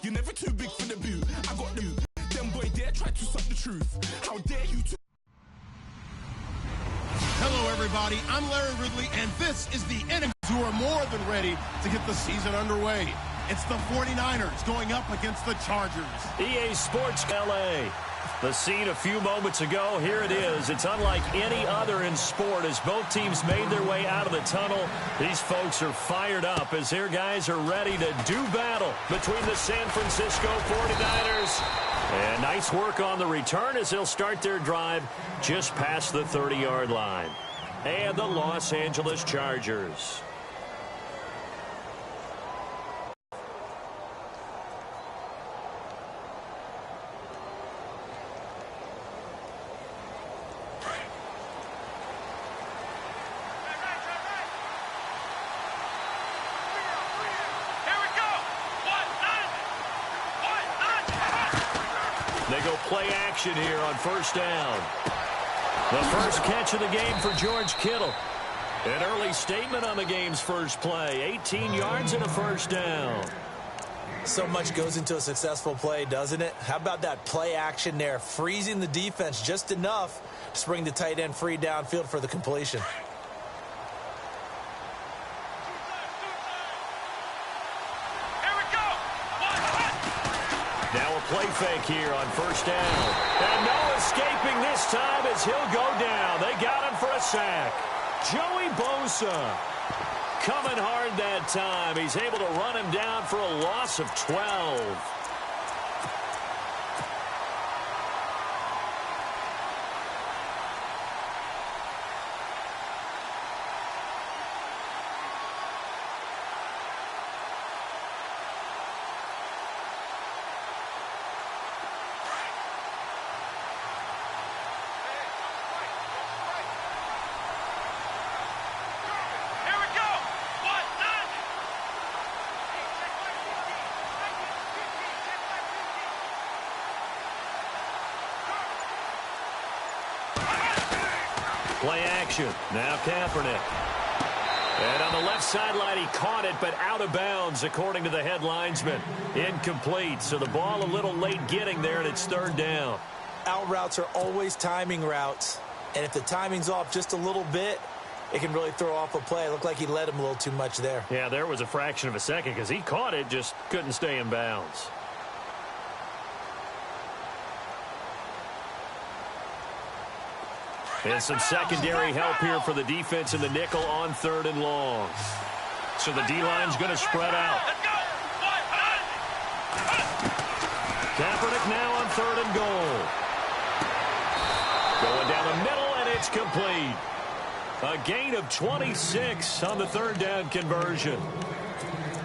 You're never too big for the boot. I got the boot. Them boy dare try to suck the truth. How dare you to... Hello, everybody. I'm Larry Ridley, and this is the Enemies who are more than ready to get the season underway. It's the 49ers going up against the Chargers. EA Sports LA. The scene a few moments ago, here it is. It's unlike any other in sport as both teams made their way out of the tunnel. These folks are fired up as their guys are ready to do battle between the San Francisco 49ers. And nice work on the return as they'll start their drive just past the 30-yard line. And the Los Angeles Chargers. They go play action here on first down. The first catch of the game for George Kittle. An early statement on the game's first play. 18 yards and a first down. So much goes into a successful play, doesn't it? How about that play action there? Freezing the defense just enough to bring the tight end free downfield for the completion. Now a play fake here on first down. And no escaping this time as he'll go down. They got him for a sack. Joey Bosa coming hard that time. He's able to run him down for a loss of 12. Play action. Now Kaepernick. And on the left sideline, he caught it, but out of bounds, according to the head linesman. Incomplete. So the ball a little late getting there, and it's third down. Out routes are always timing routes. And if the timing's off just a little bit, it can really throw off a play. It looked like he led him a little too much there. Yeah, there was a fraction of a second because he caught it, just couldn't stay in bounds. And some secondary help here for the defense in the nickel on third and long. So the D-line's going to spread out. Kaepernick now on third and goal. Going down the middle, and it's complete. A gain of 26 on the third down conversion.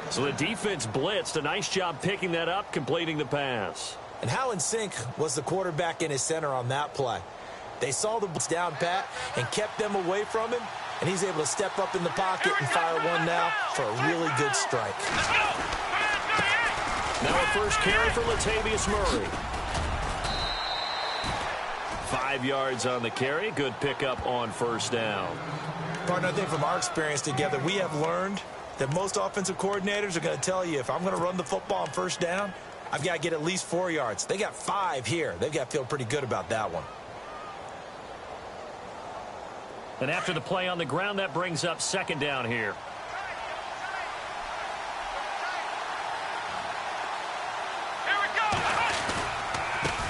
So the defense blitzed. A nice job picking that up, completing the pass. And how in sync was the quarterback in his center on that play? They saw the blitz down pat and kept them away from him, and he's able to step up in the pocket and fire one now for a really good strike. Now a first carry for Latavius Murray. 5 yards on the carry. Good pickup on first down. Partner, I think from our experience together, we have learned that most offensive coordinators are going to tell you, if I'm going to run the football on first down, I've got to get at least 4 yards. They got 5 here. They've got to feel pretty good about that one. And after the play on the ground, that brings up second down here.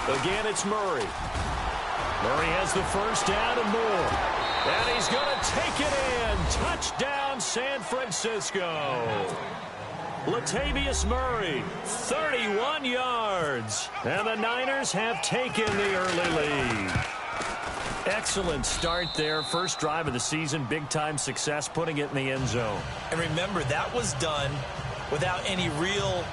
Again, it's Murray. Murray has the first down and more. And he's going to take it in. Touchdown, San Francisco. Latavius Murray, 31 yards. And the Niners have taken the early lead. Excellent start there. First drive of the season. Big-time success, putting it in the end zone. And remember, that was done without any real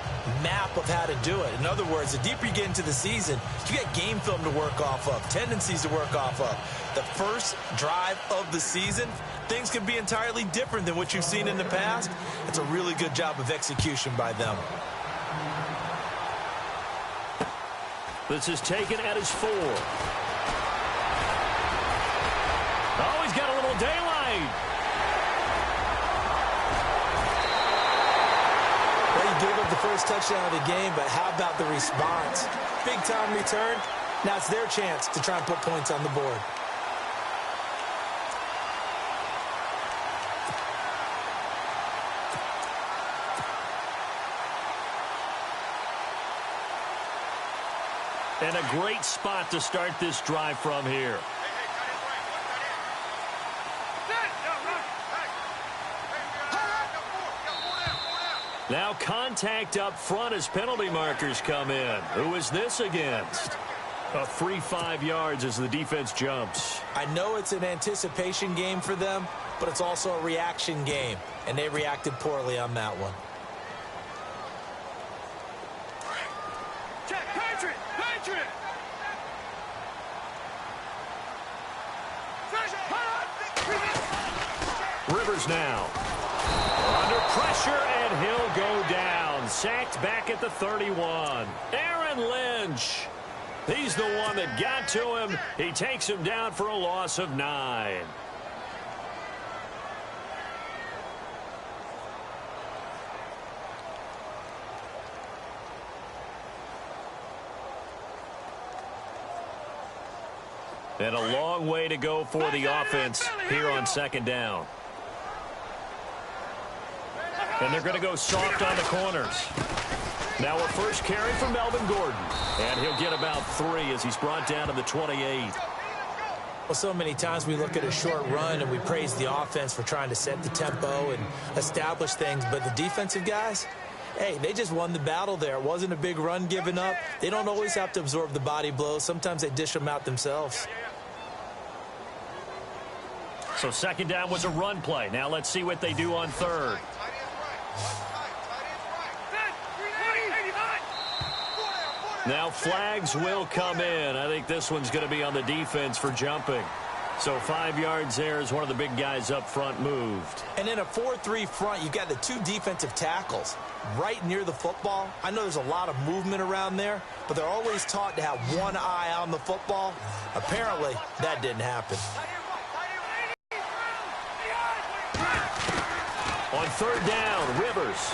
map of how to do it. In other words, the deeper you get into the season, you got game film to work off of, tendencies to work off of. The first drive of the season, things can be entirely different than what you've seen in the past. It's a really good job of execution by them. This is taken at his 4. Oh, he's got a little daylight. Well, you gave up up the first touchdown of the game, but how about the response? Big-time return. Now it's their chance to try and put points on the board. And a great spot to start this drive from here. Now contact up front as penalty markers come in. Who is this against? A free 5 yards as the defense jumps. I know it's an anticipation game for them, but it's also a reaction game, and they reacted poorly on that one. Rivers now. Under pressure, and he'll go down. Sacked back at the 31. Aaron Lynch. He's the one that got to him. He takes him down for a loss of 9. And a long way to go for the offense here on second down. And they're going to go soft on the corners. Now a first carry for Melvin Gordon. And he'll get about 3 as he's brought down to the 28. Well, so many times we look at a short run and we praise the offense for trying to set the tempo and establish things. But the defensive guys, hey, they just won the battle there. It wasn't a big run given up. They don't always have to absorb the body blows. Sometimes they dish them out themselves. So second down was a run play. Now let's see what they do on third. Now flags will come in. I think this one's going to be on the defense for jumping. So 5 yards there as one of the big guys up front moved. And in a 4-3 front, you've got the 2 defensive tackles right near the football. I know there's a lot of movement around there, but they're always taught to have one eye on the football. Apparently, that didn't happen. On third down, Rivers.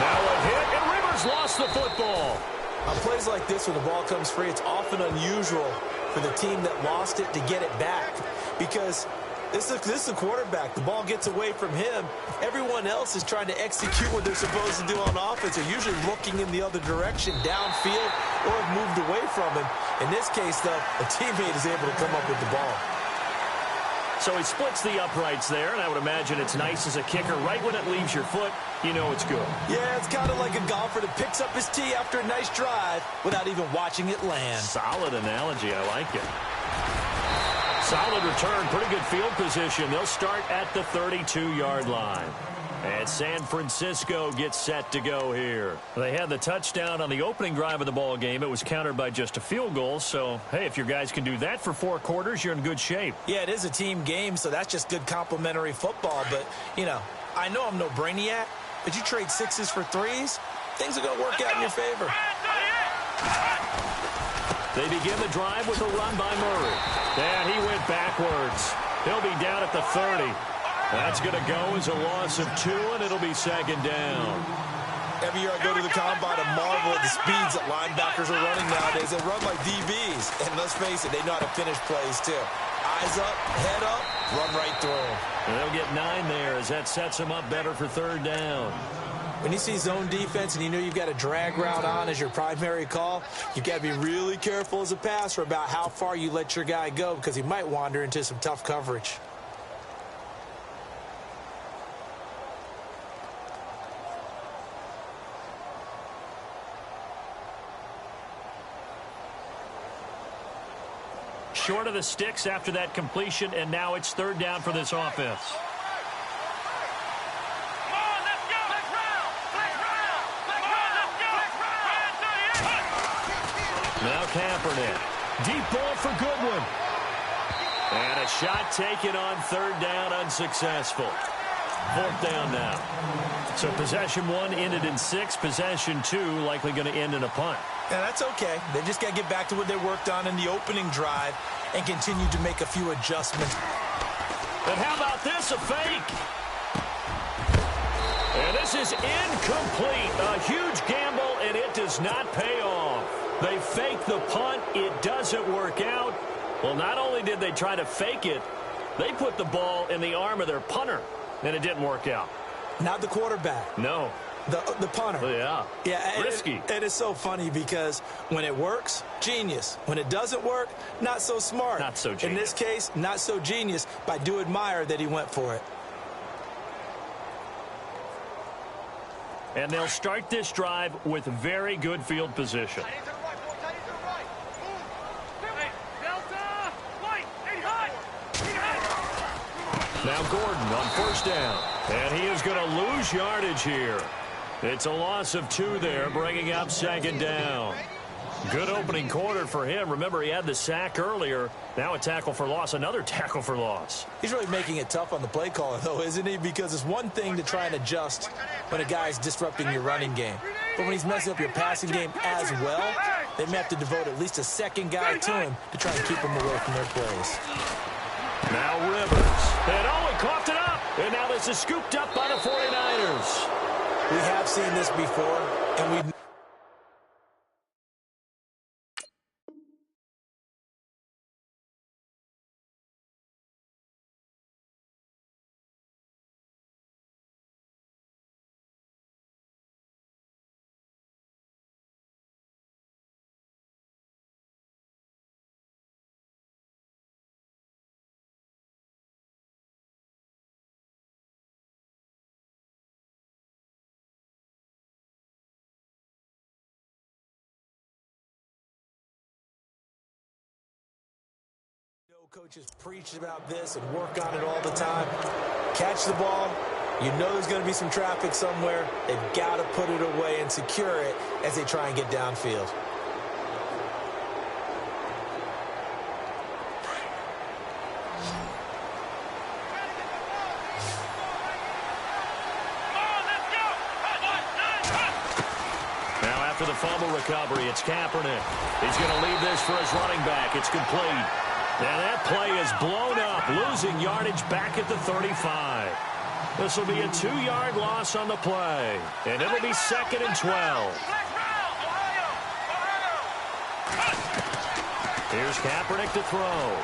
Now a hit, and Rivers lost the football. On plays like this, when the ball comes free, it's often unusual for the team that lost it to get it back, because this is the quarterback. The ball gets away from him. Everyone else is trying to execute what they're supposed to do on offense. They're usually looking in the other direction, downfield, or have moved away from him. In this case, though, a teammate is able to come up with the ball. So he splits the uprights there, and I would imagine it's nice as a kicker. Right when it leaves your foot, you know it's good. Yeah, it's kind of like a golfer that picks up his tee after a nice drive without even watching it land. Solid analogy. I like it. Solid return. Pretty good field position. They'll start at the 32-yard line. And San Francisco gets set to go here. They had the touchdown on the opening drive of the ball game. It was countered by just a field goal. So, hey, if your guys can do that for 4 quarters, you're in good shape. Yeah, it is a team game, so that's just good complimentary football. But, you know, I know I'm no brainiac, but you trade 6s for 3s, things are going to work out in your favor. They begin the drive with a run by Murray. And he went backwards. He'll be down at the 30. That's going to go as a loss of 2, and it'll be second down. Every year I go to the combine and marvel at the speeds that linebackers are running nowadays. They run like DBs. And let's face it, they know how to finish plays too. Eyes up, head up, run right through them. And they'll get 9 there as that sets them up better for third down. When you see zone defense and you know you've got a drag route on as your primary call, you've got to be really careful as a passer about how far you let your guy go, because he might wander into some tough coverage. Short of the sticks after that completion, and now it's third down for this offense. Now Kaepernick. Deep ball for Goodwin. And a shot taken on third down, unsuccessful. Fourth down now. So possession 1 ended in 6. Possession 2 likely going to end in a punt. Yeah, that's okay. They just got to get back to what they worked on in the opening drive and continue to make a few adjustments. And how about this, a fake? And this is incomplete. A huge gamble, and it does not pay off. They fake the punt. It doesn't work out. Well, not only did they try to fake it, they put the ball in the arm of their punter, and it didn't work out. Not the quarterback. No. The punter. Yeah. Risky. It is so funny because when it works, genius. When it doesn't work, not so smart. Not so genius. In this case, not so genius, but I do admire that he went for it. And they'll start this drive with very good field position. Now Gordon on first down. And he is going to lose yardage here. It's a loss of 2 there, bringing up second down. Good opening quarter for him. Remember, he had the sack earlier. Now a tackle for loss, another tackle for loss. He's really making it tough on the play caller, though, isn't he? Because it's one thing to try and adjust when a guy's disrupting your running game. But when he's messing up your passing game as well, they may have to devote at least a second guy to him to try and keep him away from their plays. Now Rivers. And he coughed it up. And now this is scooped up by the 49ers. We have seen this before, and we've... Coaches preach about this and work on it all the time. Catch the ball. You know there's going to be some traffic somewhere. They've got to put it away and secure it as they try and get downfield. Now after the fumble recovery, it's Kaepernick. He's going to leave this for his running back. It's complete. And that play is blown up, losing yardage back at the 35. This will be a 2-yard loss on the play, and it'll be 2nd and 12. Here's Kaepernick to throw.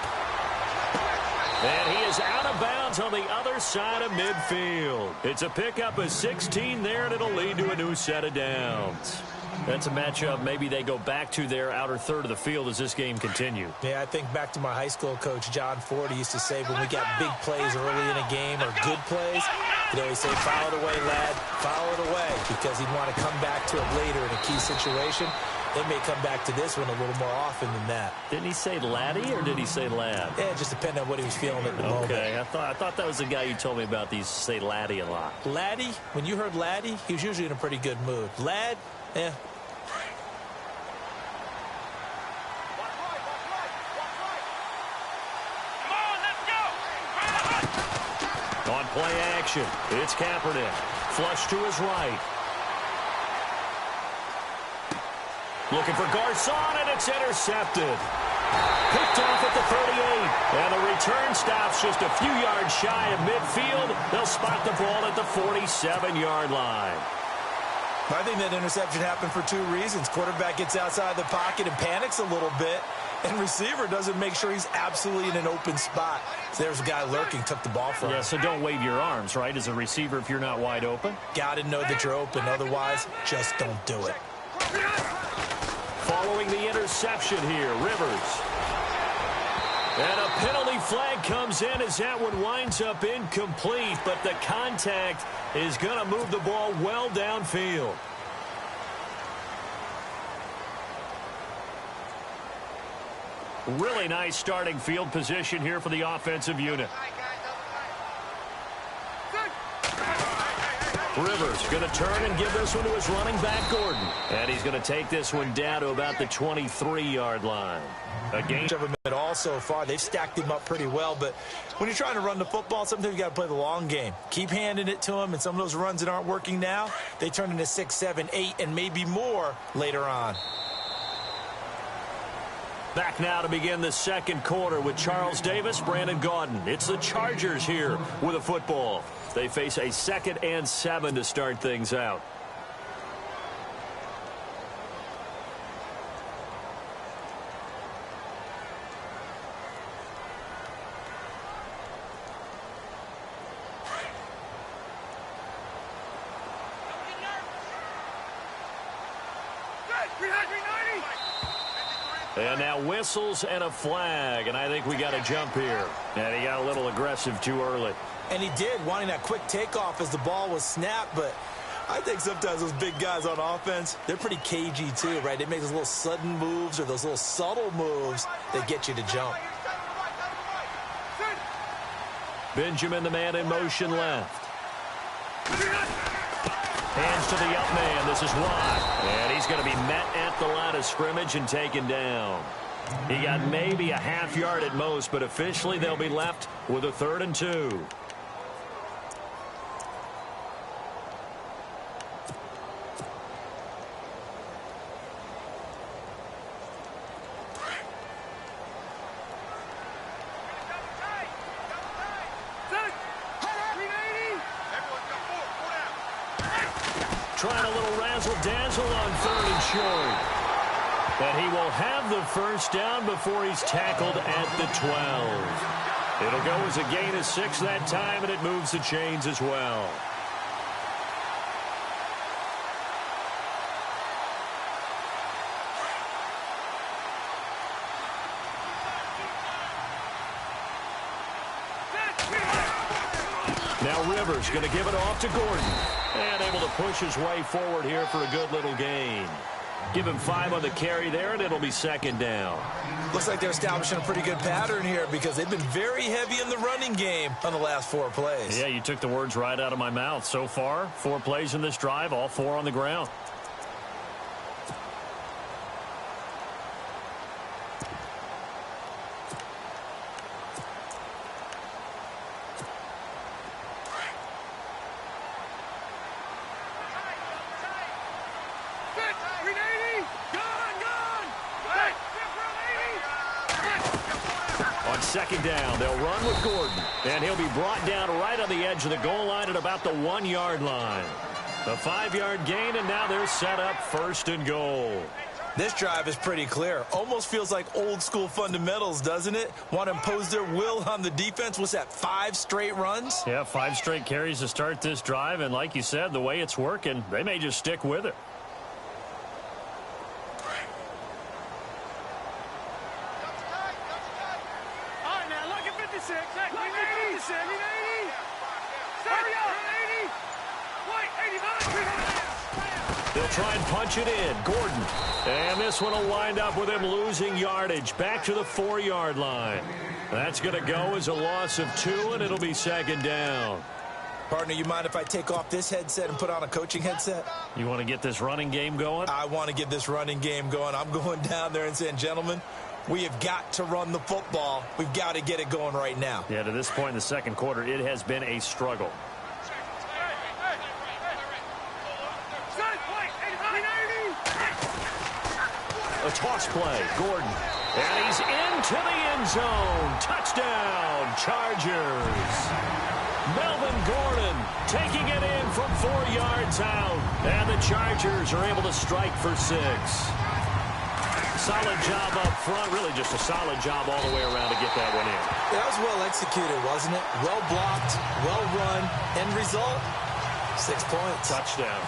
And he is out of bounds on the other side of midfield. It's a pickup of 16 there, and it'll lead to a new set of downs. That's a matchup maybe they go back to their outer third of the field as this game continues. Yeah, I think back to my high school coach, John Ford. He used to say when we got big plays early in a game or good plays, he'd always say, foul it away, lad, foul it away, because he'd want to come back to it later in a key situation. They may come back to this one a little more often than that. Didn't he say laddie or did he say lad? Yeah, it just depended on what he was feeling at the moment. Okay, I thought that was the guy you told me about. These say laddie a lot. Laddie, when you heard laddie, he was usually in a pretty good mood. Lad, eh. On play action, it's Kaepernick. Flush to his right. Looking for Garcon, and it's intercepted. Picked off at the 38. And the return stops just a few yards shy of midfield. They'll spot the ball at the 47-yard line. I think that interception happened for 2 reasons. Quarterback gets outside the pocket and panics a little bit. And receiver doesn't make sure he's absolutely in an open spot. So there's a guy lurking, took the ball from him. Yeah, so don't wave your arms, right, as a receiver if you're not wide open? Got to know that you're open. Otherwise, just don't do it. Following the interception here, Rivers. And a penalty flag comes in as that one winds up incomplete, but the contact is going to move the ball well downfield. Really nice starting field position here for the offensive unit. Rivers going to turn and give this one to his running back, Gordon. And he's going to take this one down to about the 23-yard line. A gain of them at all so far. They've stacked him up pretty well, but when you're trying to run the football, sometimes you got to play the long game. Keep handing it to him, and some of those runs that aren't working now, they turn into 6, 7, 8, and maybe more later on. Back now to begin the second quarter with Charles Davis, Brandon Gaudin. It's the Chargers here with a football. They face a 2nd and 7 to start things out. And now whistles and a flag, and I think we got a jump here. And he got a little aggressive too early. And he did, wanting that quick takeoff as the ball was snapped, but I think sometimes those big guys on offense, they're pretty cagey too, right? They make those little sudden moves or those little subtle moves that get you to jump. Benjamin, the man in motion left. Hands to the up man. This is wide. And he's going to be met at the line of scrimmage and taken down. He got maybe a half yard at most, but officially they'll be left with a 3rd and 2. Trying a little razzle-dazzle on 3rd and short. And he will have the first down before he's tackled at the 12. It'll go as a gain of 6 that time, and it moves the chains as well. Now Rivers going to give it off to Gordon. And able to push his way forward here for a good little gain. Give him 5 on the carry there, and it'll be 2nd down. Looks like they're establishing a pretty good pattern here because they've been very heavy in the running game on the last 4 plays. Yeah, you took the words right out of my mouth. So far, 4 plays in this drive, all 4 on the ground. On 2nd down, they'll run with Gordon. And he'll be brought down right on the edge of the goal line at about the 1-yard line. A 5-yard gain, and now they're set up 1st and goal. This drive is pretty clear. Almost feels like old school fundamentals, doesn't it? Want to impose their will on the defense. What's that, 5 straight runs? Yeah, 5 straight carries to start this drive. And like you said, the way it's working, they may just stick with it. They'll try and punch it in. Gordon. And this one will wind up with him losing yardage. Back to the 4-yard line. That's going to go as a loss of 2, and it'll be 2nd down. Partner, you mind if I take off this headset and put on a coaching headset? You want to get this running game going? I want to get this running game going. I'm going down there and saying, gentlemen, we have got to run the football. We've got to get it going right now. Yeah, to this point in the 2nd quarter, it has been a struggle. A toss play, Gordon. And he's into the end zone. Touchdown, Chargers. Melvin Gordon taking it in from 4 yards out. And the Chargers are able to strike for 6. Solid job up front. Really just a solid job all the way around to get that one in. That was well executed, wasn't it? Well blocked, well run. End result, 6 points. Touchdown.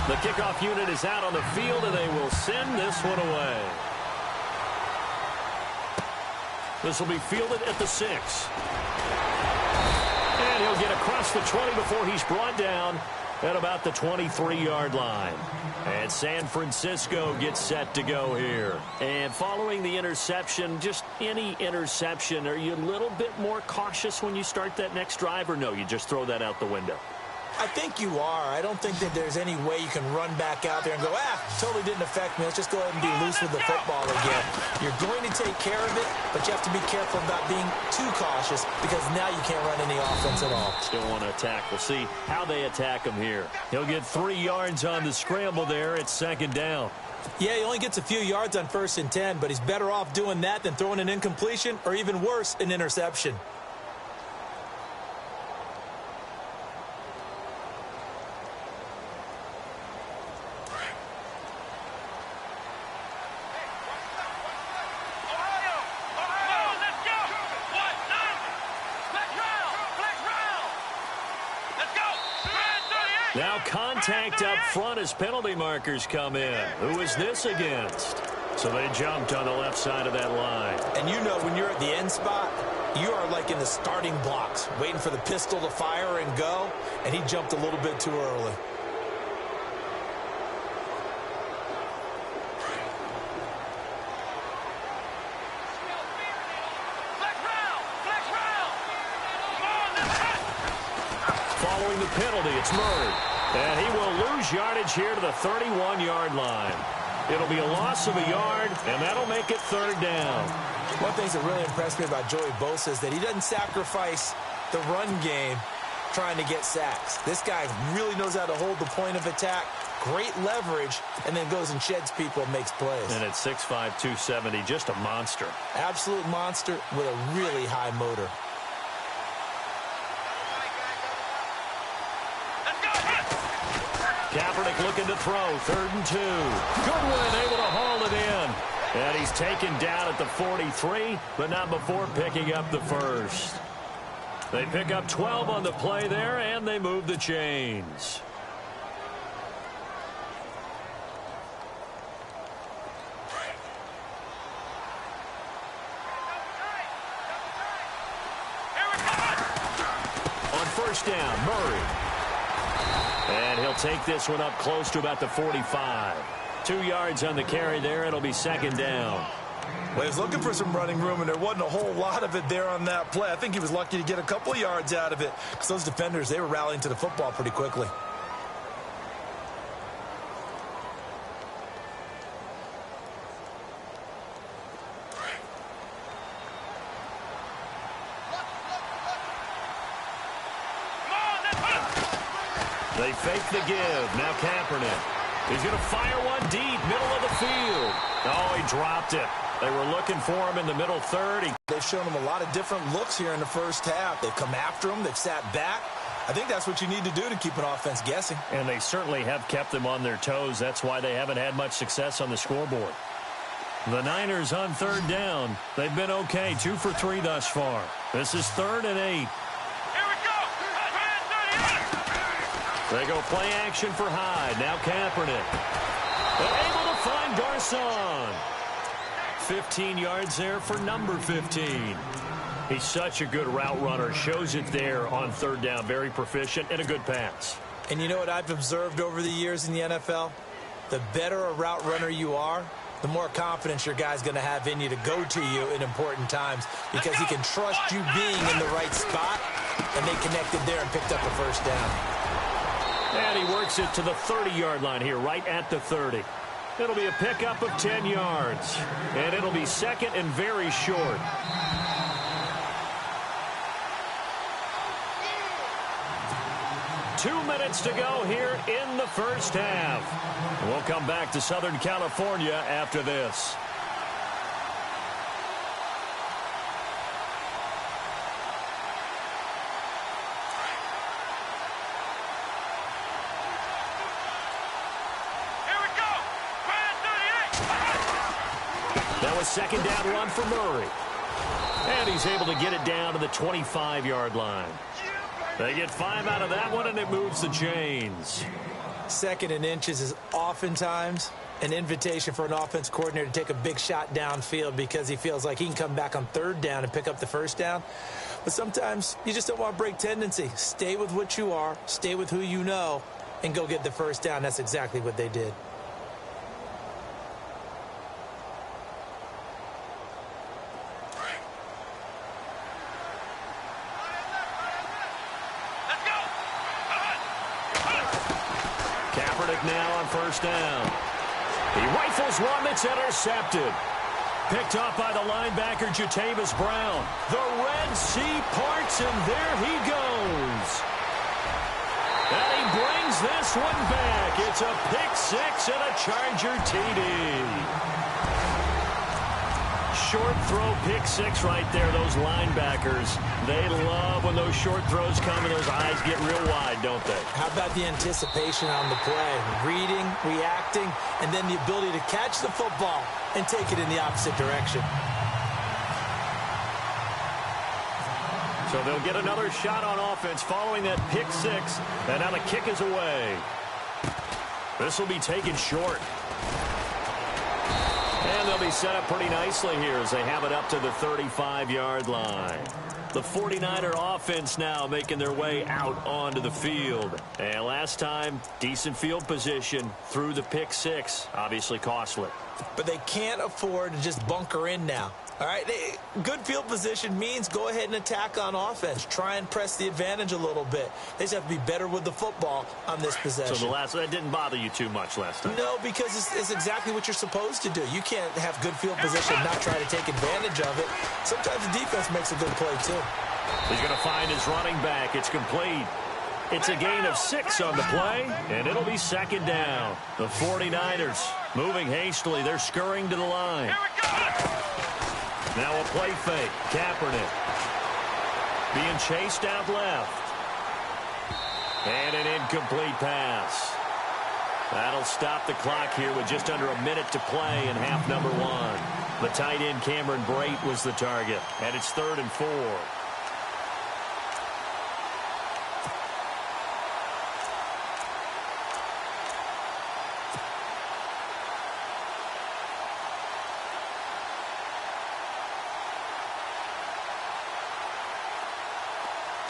The kickoff unit is out on the field, and they will send this one away. This will be fielded at the 6. And he'll get across the 20 before he's brought down at about the 23-yard line. And San Francisco gets set to go here. And following the interception, just any interception, are you a little bit more cautious when you start that next drive, or no, you just throw that out the window? I think you are. I don't think that there's any way you can run back out there and go, totally didn't affect me. Let's just go ahead and be loose with the football again. You're going to take care of it, but you have to be careful about being too cautious because now you can't run any offense at all. Still want to attack. We'll see how they attack him here. He'll get 3 yards on the scramble there at 2nd down. Yeah, he only gets a few yards on 1st and 10, but he's better off doing that than throwing an incompletion or even worse, an interception. Now contact up front as penalty markers come in. Who is this against? So they jumped on the left side of that line. And you know when you're at the end spot, you are like in the starting blocks, waiting for the pistol to fire and go, and he jumped a little bit too early. Following the penalty, it's Murray. And he will lose yardage here to the 31-yard line. It'll be a loss of a yard, and that'll make it third down. One thing that really impressed me about Joey Bosa is that he doesn't sacrifice the run game trying to get sacks. This guy really knows how to hold the point of attack, great leverage, and then goes and sheds people and makes plays. And at 6'5", 270, just a monster. Absolute monster with a really high motor. Kaepernick looking to throw, 3rd and 2. Goodwin able to haul it in. And he's taken down at the 43, but not before picking up the first. They pick up 12 on the play there, and they move the chains. On first down, Murray. And he'll take this one up close to about the 45. 2 yards on the carry there. It'll be 2nd down. Well, he was looking for some running room, and there wasn't a whole lot of it there on that play. I think he was lucky to get a couple of yards out of it because those defenders, they were rallying to the football pretty quickly. They fake the give. Now Kaepernick. He's going to fire one deep, middle of the field. Oh, he dropped it. They were looking for him in the middle third. They've shown him a lot of different looks here in the first half. They've come after him. They've sat back. I think that's what you need to do to keep an offense guessing. And they certainly have kept them on their toes. That's why they haven't had much success on the scoreboard. The Niners on 3rd down. They've been okay, 2 for 3 thus far. This is 3rd and 8. They go play action for Hyde. Now Kaepernick. They're able to find Garcon. 15 yards there for number 15. He's such a good route runner. Shows it there on 3rd down. Very proficient and a good pass. And you know what I've observed over the years in the NFL? The better a route runner you are, the more confidence your guy's going to have in you to go to you in important times because he can trust you being in the right spot, and they connected there and picked up a first down. And he works it to the 30-yard line here, right at the 30. It'll be a pickup of 10 yards. And it'll be 2nd and very short. Two minutes to go here in the first half. We'll come back to Southern California after this. That was 2nd down run for Murray. And he's able to get it down to the 25-yard line. They get 5 out of that one, and it moves the chains. 2nd and inches is oftentimes an invitation for an offense coordinator to take a big shot downfield because he feels like he can come back on 3rd down and pick up the first down. But sometimes you just don't want to break tendency. Stay with what you are, stay with who you know, and go get the first down. That's exactly what they did. Now on first down. He rifles one that's intercepted. Picked off by the linebacker, Jatavis Brown. The Red Sea parts, and there he goes. And he brings this one back. It's a pick 6 and a Charger TD. Short throw, pick 6 right there. Those linebackers, they love when those short throws come and those eyes get real wide, don't they? How about the anticipation on the play? Reading, reacting, and then the ability to catch the football and take it in the opposite direction. So So they'll get another shot on offense following that pick six. And now the kick is away. This will be taken short. And they'll be set up pretty nicely here as they have it up to the 35-yard line. The 49er offense now making their way out onto the field. And last time, decent field position through the pick six. Obviously costly. But they can't afford to just bunker in now. All right, good field position means go ahead and attack on offense. Try and press the advantage a little bit. They just have to be better with the football on this possession. So that didn't bother you too much last time? No, because it's exactly what you're supposed to do. You can't have good field position and not try to take advantage of it. Sometimes the defense makes a good play, too. He's going to find his running back. It's complete. It's a gain of 6 on the play, and it'll be second down. The 49ers moving hastily. They're scurrying to the line. Now a play fake. Kaepernick being chased out left. And an incomplete pass. That'll stop the clock here with just under a minute to play in half number 1. The tight end Cameron Brate was the target, and it's 3rd and 4.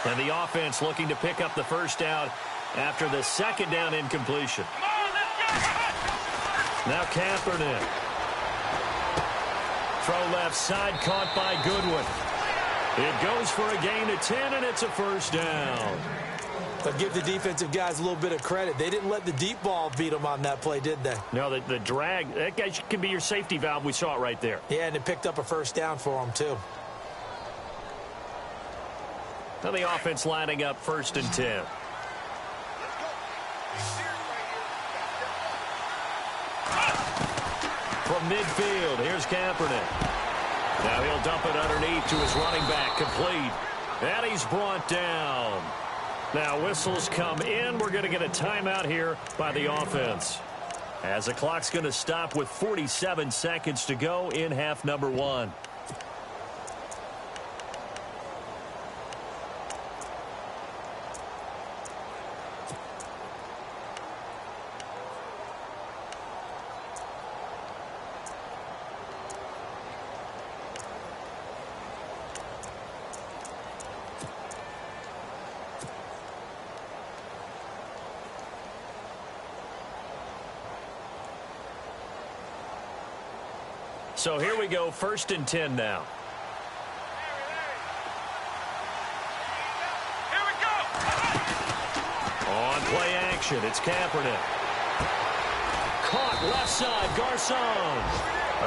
And the offense looking to pick up the first down after the second down incompletion. Now Kaepernick. Throw left side caught by Goodwin. It goes for a gain of 10, and it's a first down. But give the defensive guys a little bit of credit. They didn't let the deep ball beat them on that play, did they? No, the drag, that guy can be your safety valve. We saw it right there. Yeah, and it picked up a first down for them, too. Now the offense lining up 1st and 10. From midfield, here's Kaepernick. Now he'll dump it underneath to his running back, complete. And he's brought down. Now whistles come in. We're going to get a timeout here by the offense, as the clock's going to stop with 47 seconds to go in half number 1. So here we go, 1st and 10 now. Here we go. On play action, it's Kaepernick. Caught left side, Garcon.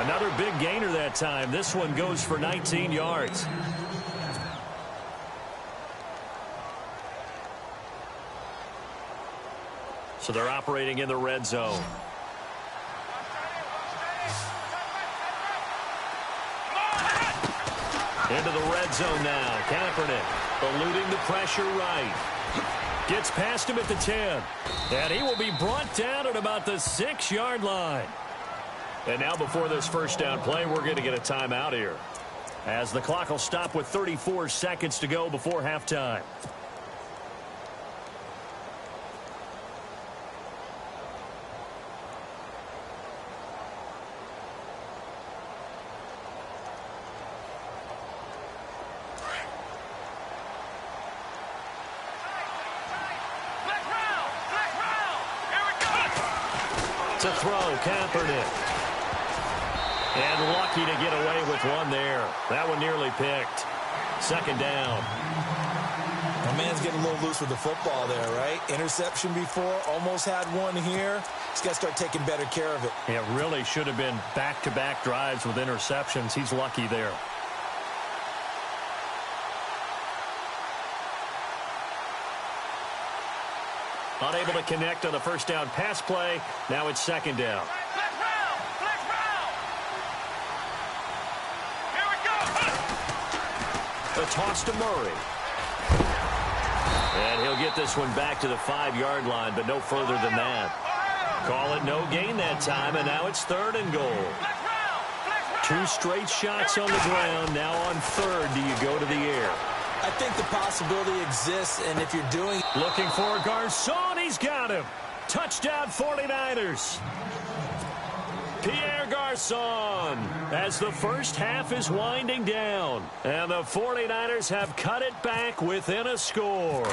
Another big gainer that time. This one goes for 19 yards. So they're operating in the red zone. Into the red zone now. Kaepernick eluding the pressure right. Gets past him at the 10. And he will be brought down at about the 6-yard line. And now before this first down play, we're going to get a timeout here, as the clock will stop with 34 seconds to go before halftime. To throw, Kaepernick. And lucky to get away with one there. That one nearly picked. Second down. My man's getting a little loose with the football there, right? Interception before, almost had one here. He's got to start taking better care of it. It really should have been back-to-back drives with interceptions. He's lucky there. Unable to connect on the first down pass play. Now it's second down. The toss to Murray. And he'll get this one back to the 5-yard line, but no further than that. Call it no gain that time, and now it's 3rd and goal. 2 straight shots on the ground. Now on 3rd, do you go to the air? I think the possibility exists, and if you're doing... Looking for Garçon. He's got him. Touchdown 49ers. Pierre Garçon as the first half is winding down. And the 49ers have cut it back within a score.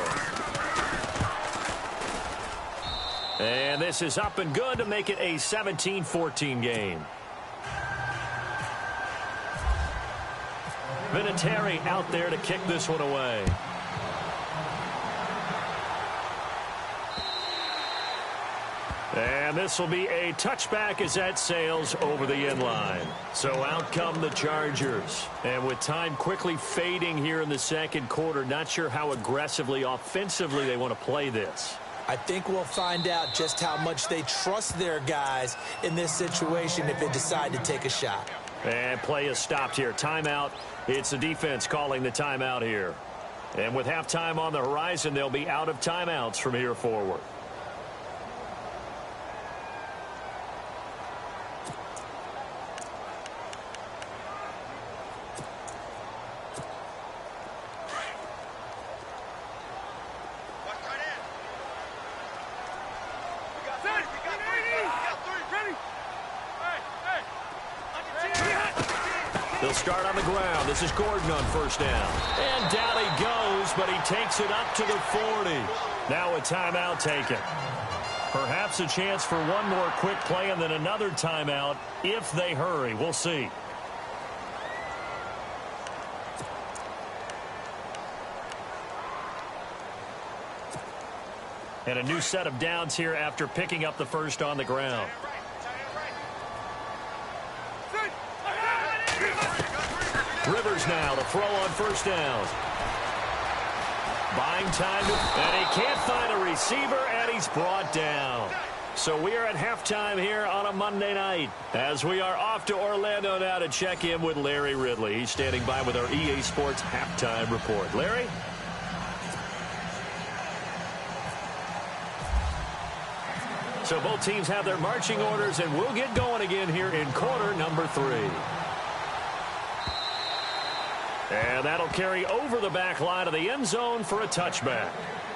And this is up and good to make it a 17-14 game. Vinatieri out there to kick this one away. And this will be a touchback as that sails over the end line. So out come the Chargers. And with time quickly fading here in the second quarter, not sure how aggressively, offensively they want to play this. I think we'll find out just how much they trust their guys in this situation if they decide to take a shot. And play is stopped here. Timeout. It's the defense calling the timeout here. And with halftime on the horizon, they'll be out of timeouts from here forward. They'll start on the ground. This is Gordon on first down. And down he goes, but he takes it up to the 40. Now a timeout taken. Perhaps a chance for one more quick play and then another timeout if they hurry. We'll see. And a new set of downs here after picking up the first on the ground. Rivers now to throw on first down. Buying time, and he can't find a receiver, and he's brought down. So we are at halftime here on a Monday night as we are off to Orlando now to check in with Larry Ridley. He's standing by with our EA Sports halftime report. Larry? So both teams have their marching orders, and we'll get going again here in quarter number 3. And that'll carry over the back line of the end zone for a touchback.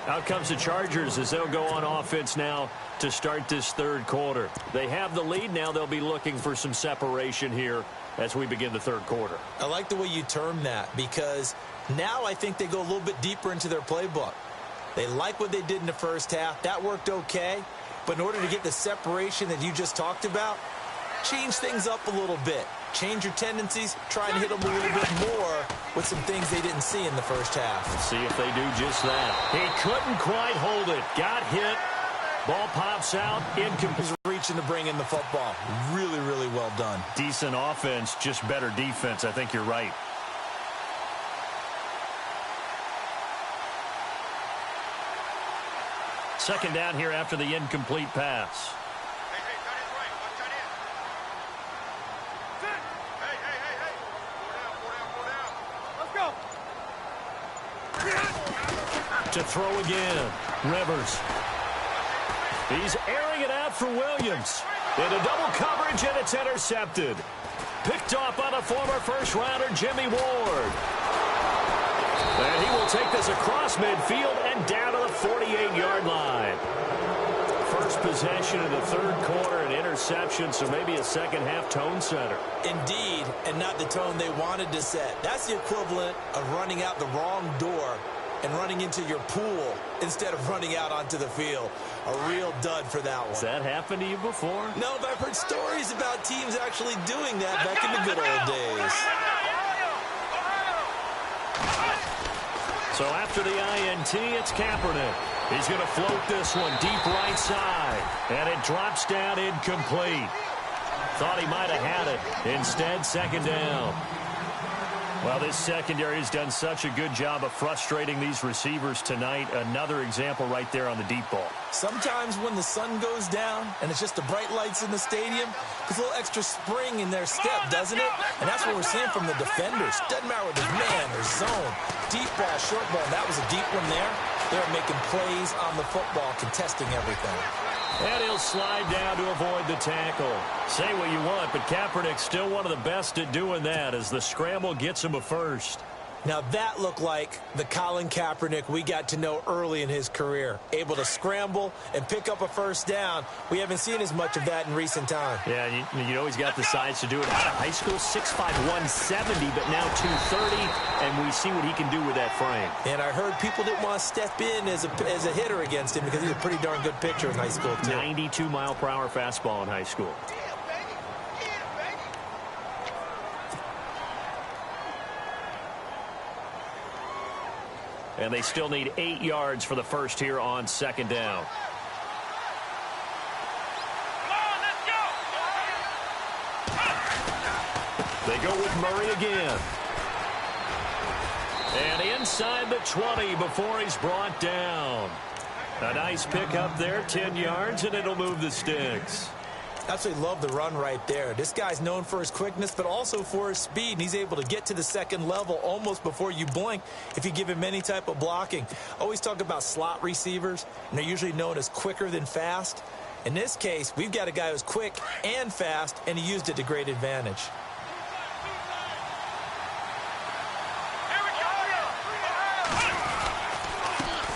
Out comes the Chargers as they'll go on offense now to start this third quarter. They have the lead now. They'll be looking for some separation here as we begin the third quarter. I like the way you term that because now I think they go a little bit deeper into their playbook. They like what they did in the first half. That worked okay. But in order to get the separation that you just talked about, change things up a little bit. Change your tendencies, try and hit them a little bit more with some things they didn't see in the first half. Let's see if they do just that. He couldn't quite hold it. Got hit. Ball pops out. Incomplete. Reaching to bring in the football. Really, really well done. Decent offense, just better defense. I think you're right. Second down here after the incomplete pass. To throw again. Rivers. He's airing it out for Williams. Into double coverage, and it's intercepted. Picked off by the former first-rounder Jimmy Ward. And he will take this across midfield and down to the 48-yard line. First possession of the third quarter, an interception, so maybe a second-half tone setter. Indeed, and not the tone they wanted to set. That's the equivalent of running out the wrong door and running into your pool instead of running out onto the field. A real dud for that one. Has that happened to you before? No, but I've heard stories about teams actually doing that back in the good old days. So after the INT, it's Kaepernick. He's going to float this one deep right side. And it drops down incomplete. Thought he might have had it. Instead, second down. Well, this secondary has done such a good job of frustrating these receivers tonight. Another example right there on the deep ball. Sometimes when the sun goes down and it's just the bright lights in the stadium, there's a little extra spring in their step, doesn't it? And that's what we're seeing from the defenders. Doesn't matter whether there's man or zone. Deep ball, short ball. That was a deep one there. They're making plays on the football, contesting everything. And he'll slide down to avoid the tackle. Say what you want, but Kaepernick's still one of the best at doing that as the scramble gets him a first. Now that looked like the Colin Kaepernick we got to know early in his career. Able to scramble and pick up a first down. We haven't seen as much of that in recent time. Yeah, you know he's got the size to do it. Out of high school, 6'5", 170, but now 230, and we see what he can do with that frame. And I heard people didn't want to step in as a hitter against him because he's a pretty darn good pitcher in high school, too. 92-mile-per-hour fastball in high school. And they still need 8 yards for the first here on second down. They go with Murray again. And inside the 20 before he's brought down. A nice pickup there, 10 yards, and it'll move the sticks. Absolutely love the run right there. This guy's known for his quickness, but also for his speed, and he's able to get to the second level almost before you blink if you give him any type of blocking. Always talk about slot receivers, and they're usually known as quicker than fast. In this case, we've got a guy who's quick and fast, and he used it to great advantage.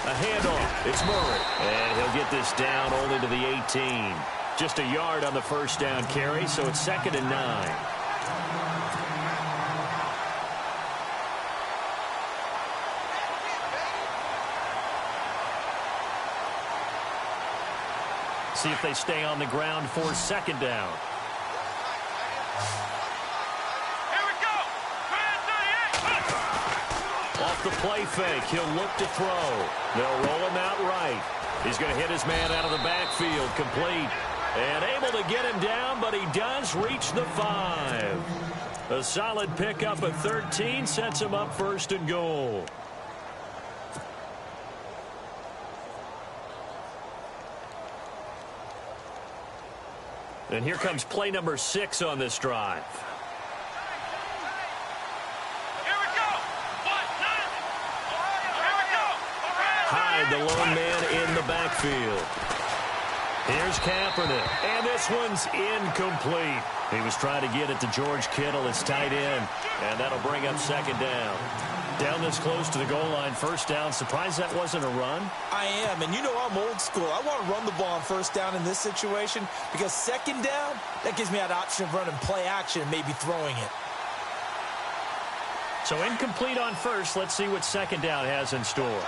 A handoff. It's Murray. And he'll get this down only to the 18. Just a yard on the first down carry, so it's 2nd and 9. See if they stay on the ground for second down. Here we go. Off the play fake, he'll look to throw. They'll roll him out right. He's going to hit his man out of the backfield, complete. And able to get him down, but he does reach the 5. A solid pickup at 13 sets him up 1st and goal. And here comes play number 6 on this drive. Here we go. Hyde, the lone man in the backfield. Here's Kaepernick, and this one's incomplete. He was trying to get it to George Kittle, his tight end, and that'll bring up second down. Down this close to the goal line, first down. Surprised that wasn't a run? I am, and you know I'm old school. I want to run the ball on first down in this situation because second down, that gives me that option of running play action and maybe throwing it. So incomplete on first. Let's see what second down has in store.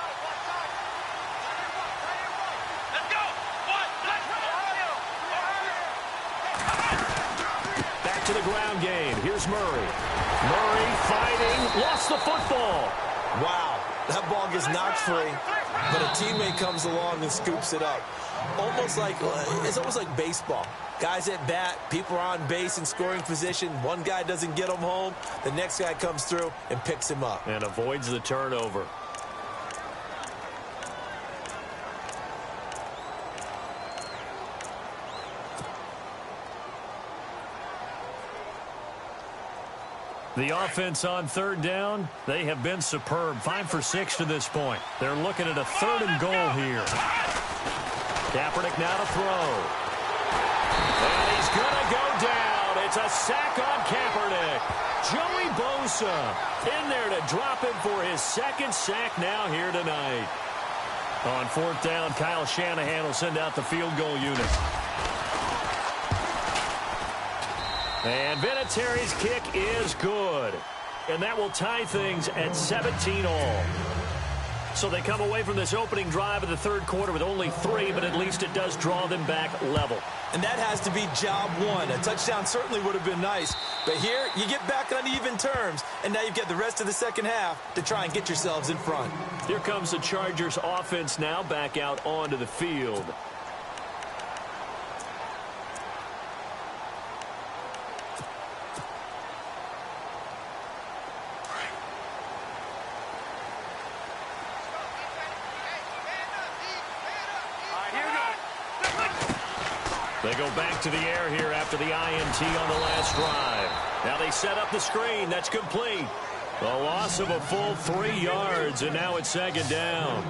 To the ground game. Here's Murray. Murray fighting. Lost the football. Wow. That ball gets knocked free, but a teammate comes along and scoops it up. It's almost like baseball. Guys at bat, people are on base in scoring position. One guy doesn't get him home. The next guy comes through and picks him up. And avoids the turnover. The offense on third down, they have been superb. 5 for 6 to this point. They're looking at a 3rd and goal here. Kaepernick now to throw. And he's going to go down. It's a sack on Kaepernick. Joey Bosa in there to drop him for his 2nd sack now here tonight. On 4th down, Kyle Shanahan will send out the field goal unit. And Vinatieri's kick is good. And that will tie things at 17 all. So they come away from this opening drive of the 3rd quarter with only 3, but at least it does draw them back level. And that has to be job 1. A touchdown certainly would have been nice. But here, you get back on even terms, and now you've got the rest of the second half to try and get yourselves in front. Here comes the Chargers offense now back out onto the field. They go back to the air here after the INT on the last drive. Now they set up the screen. That's complete. A loss of a full 3 yards, and now it's second down.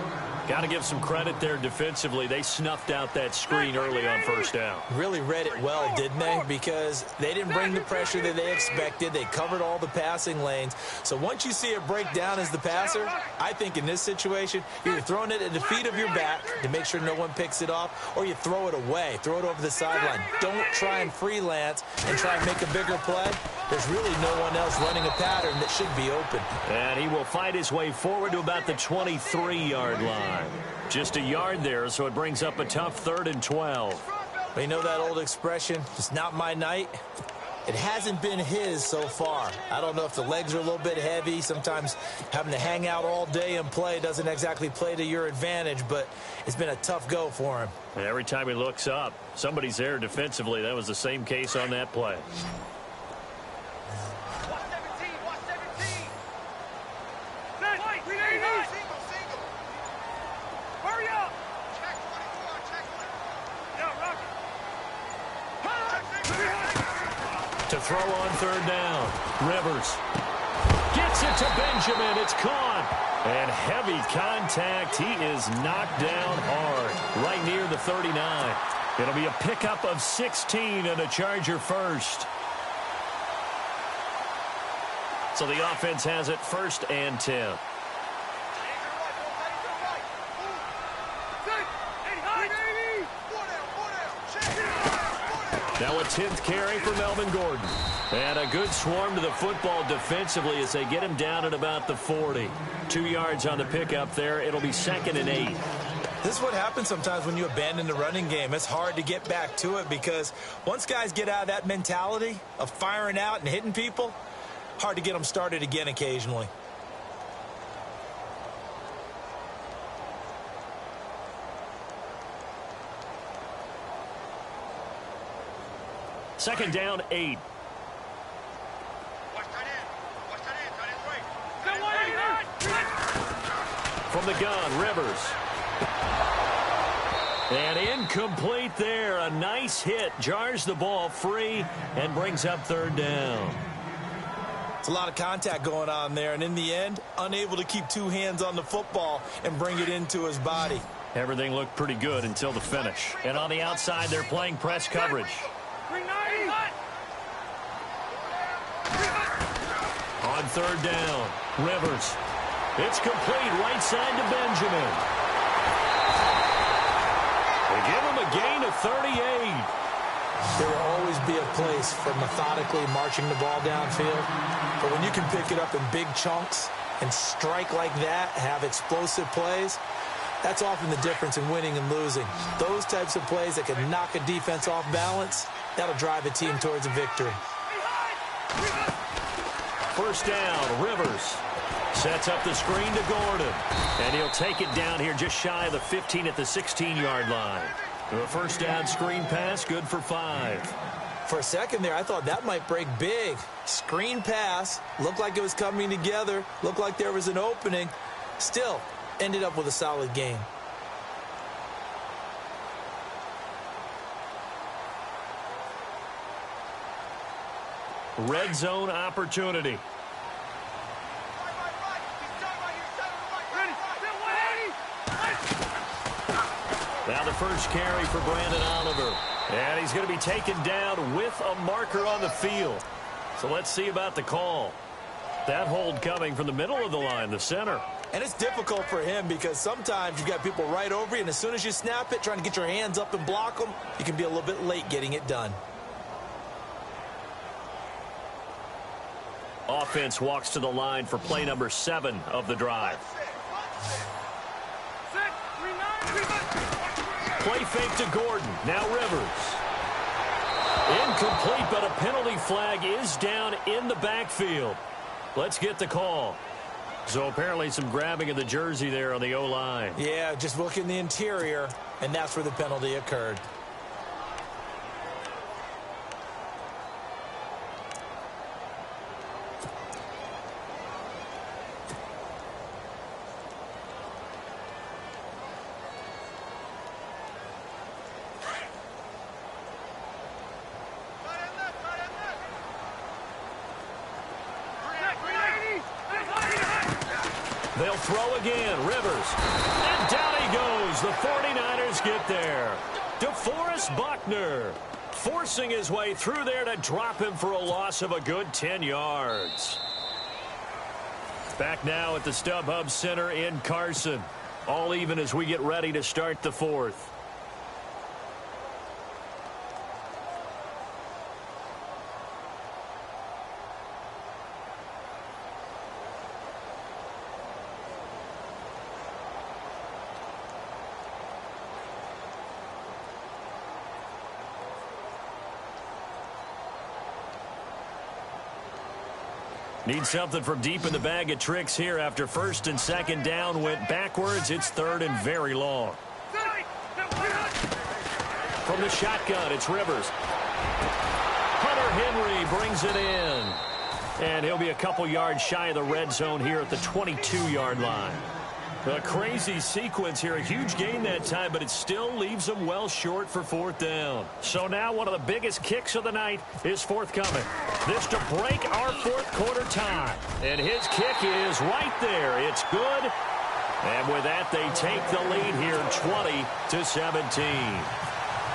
Got to give some credit there defensively. They snuffed out that screen early on first down. Really read it well, didn't they? Because they didn't bring the pressure that they expected. They covered all the passing lanes. So once you see it break down as the passer, I think in this situation, you're throwing it at the feet of your back to make sure no one picks it off, or you throw it away, throw it over the sideline. Don't try and freelance and try and make a bigger play. There's really no one else running a pattern that should be open. And he will fight his way forward to about the 23-yard line. Just a yard there, so it brings up a tough 3rd and 12. But you know that old expression, it's not my night? It hasn't been his so far. I don't know if the legs are a little bit heavy. Sometimes having to hang out all day and play doesn't exactly play to your advantage, but it's been a tough go for him. And every time he looks up, somebody's there defensively. That was the same case on that play. To throw on 3rd down. Rivers gets it to Benjamin. It's caught. And heavy contact. He is knocked down hard. Right near the 39. It'll be a pickup of 16 and a Charger first. So the offense has it 1st and 10. Now a 10th carry for Melvin Gordon. And a good swarm to the football defensively as they get him down at about the 40. 2 yards on the pickup there. It'll be 2nd and 8. This is what happens sometimes when you abandon the running game. It's hard to get back to it because once guys get out of that mentality of firing out and hitting people, hard to get them started again occasionally. Second down, 8. From the gun, Rivers. And incomplete there. A nice hit. Jars the ball free and brings up 3rd down. It's a lot of contact going on there, and in the end, unable to keep 2 hands on the football and bring it into his body. Everything looked pretty good until the finish. And on the outside, they're playing press coverage. On 3rd down, Rivers. It's complete right side to Benjamin. They give him a gain of 38. There will always be a place for methodically marching the ball downfield. But when you can pick it up in big chunks and strike like that, have explosive plays, that's often the difference in winning and losing. Those types of plays that can knock a defense off balance, that'll drive a team towards a victory. 1st down, Rivers sets up the screen to Gordon. And he'll take it down here just shy of the 15 at the 16-yard line. The 1st down screen pass, good for 5. For a second there, I thought that might break big. Screen pass, looked like it was coming together, looked like there was an opening. Still, ended up with a solid game. Red zone opportunity. Now the first carry for Brandon Oliver. And he's going to be taken down with a marker on the field. So let's see about the call. That hold coming from the middle of the line, the center. And it's difficult for him because sometimes you've got people right over you, and as soon as you snap it, trying to get your hands up and block them, you can be a little bit late getting it done. Offense walks to the line for play number 7 of the drive. Play fake to Gordon. Now Rivers. Incomplete, but a penalty flag is down in the backfield. Let's get the call. So apparently some grabbing of the jersey there on the O-line. Yeah, just look in the interior, and that's where the penalty occurred. They'll They'll throw again. Rivers. And down he goes. The 49ers get there. DeForest Buckner forcing his way through there to drop him for a loss of a good 10 yards. Back now at the StubHub Center in Carson. All even as we get ready to start the fourth. Need something from deep in the bag of tricks here after first and second down went backwards. It's third and very long. From the shotgun, it's Rivers. Hunter Henry brings it in. And he'll be a couple yards shy of the red zone here at the 22-yard line. A crazy sequence here. A huge gain that time, but it still leaves them well short for fourth down. So now one of the biggest kicks of the night is forthcoming. This to break our fourth quarter tie. And his kick is right there. It's good. And with that, they take the lead here 20-17.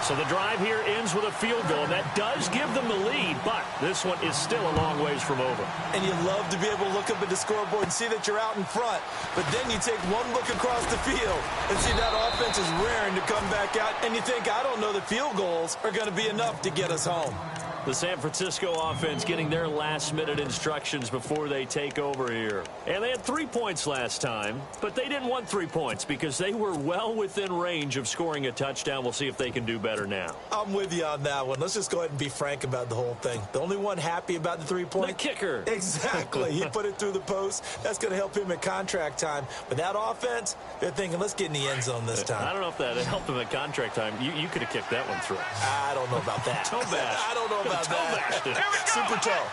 So the drive here ends with a field goal, and that does give them the lead, but this one is still a long ways from over. And you love to be able to look up at the scoreboard and see that you're out in front, but then you take one look across the field and see that offense is raring to come back out, and you think, I don't know, the field goals are going to be enough to get us home. The San Francisco offense getting their last-minute instructions before they take over here. And they had 3 points last time, but they didn't want 3 points because they were well within range of scoring a touchdown. We'll see if they can do better now. I'm with you on that one. Let's just go ahead and be frank about the whole thing. The only one happy about the 3 points? The kicker. Exactly. He put it through the post. That's going to help him at contract time. But that offense, they're thinking, let's get in the end zone this time. I don't know if that helped him at contract time. You could have kicked that one through. I don't know about that. Toe bash. I don't know about that. Super toe.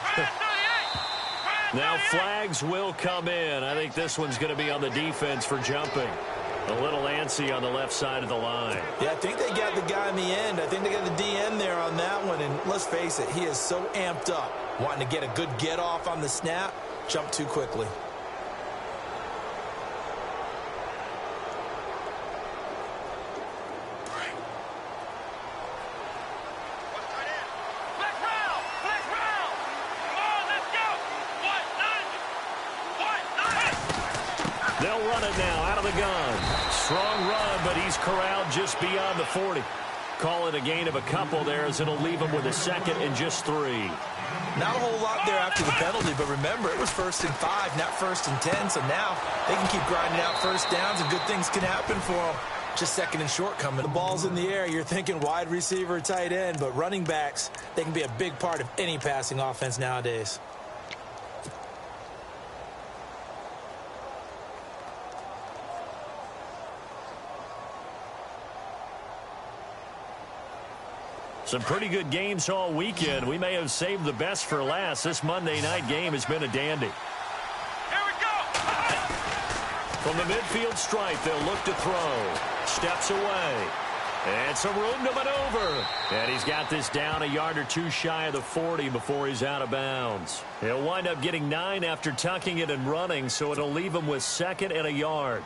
Now flags will come in. I think this one's going to be on the defense for jumping. A little antsy on the left side of the line. Yeah, I think they got the guy in the end. I think they got the DN there on that one. And let's face it, he is so amped up, wanting to get a good get off on the snap, jump too quickly. They'll run it now out of the gun. Strong run, but he's corralled just beyond the 40. Call it a gain of a couple there as it'll leave him with a second and just 3. Not a whole lot there after the penalty, but remember, it was 1st and 5, not 1st and 10, so now they can keep grinding out first downs and good things can happen for them. Just second and short coming. The ball's in the air. You're thinking wide receiver, tight end, but running backs, they can be a big part of any passing offense nowadays. Some pretty good games all weekend. We may have saved the best for last. This Monday night game has been a dandy. Here we go. From the midfield stripe, they'll look to throw. Steps away. And some room to maneuver. And he's got this down a yard or two shy of the 40 before he's out of bounds. He'll wind up getting 9 after tucking it and running, so it'll leave him with 2nd and a yard.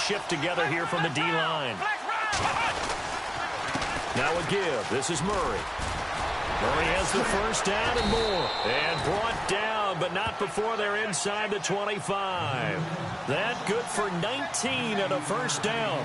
Shift together here from the D-line. Now a give. This is Murray. Murray has the first down and more. And brought down, but not before they're inside the 25. That good for 19 and a first down.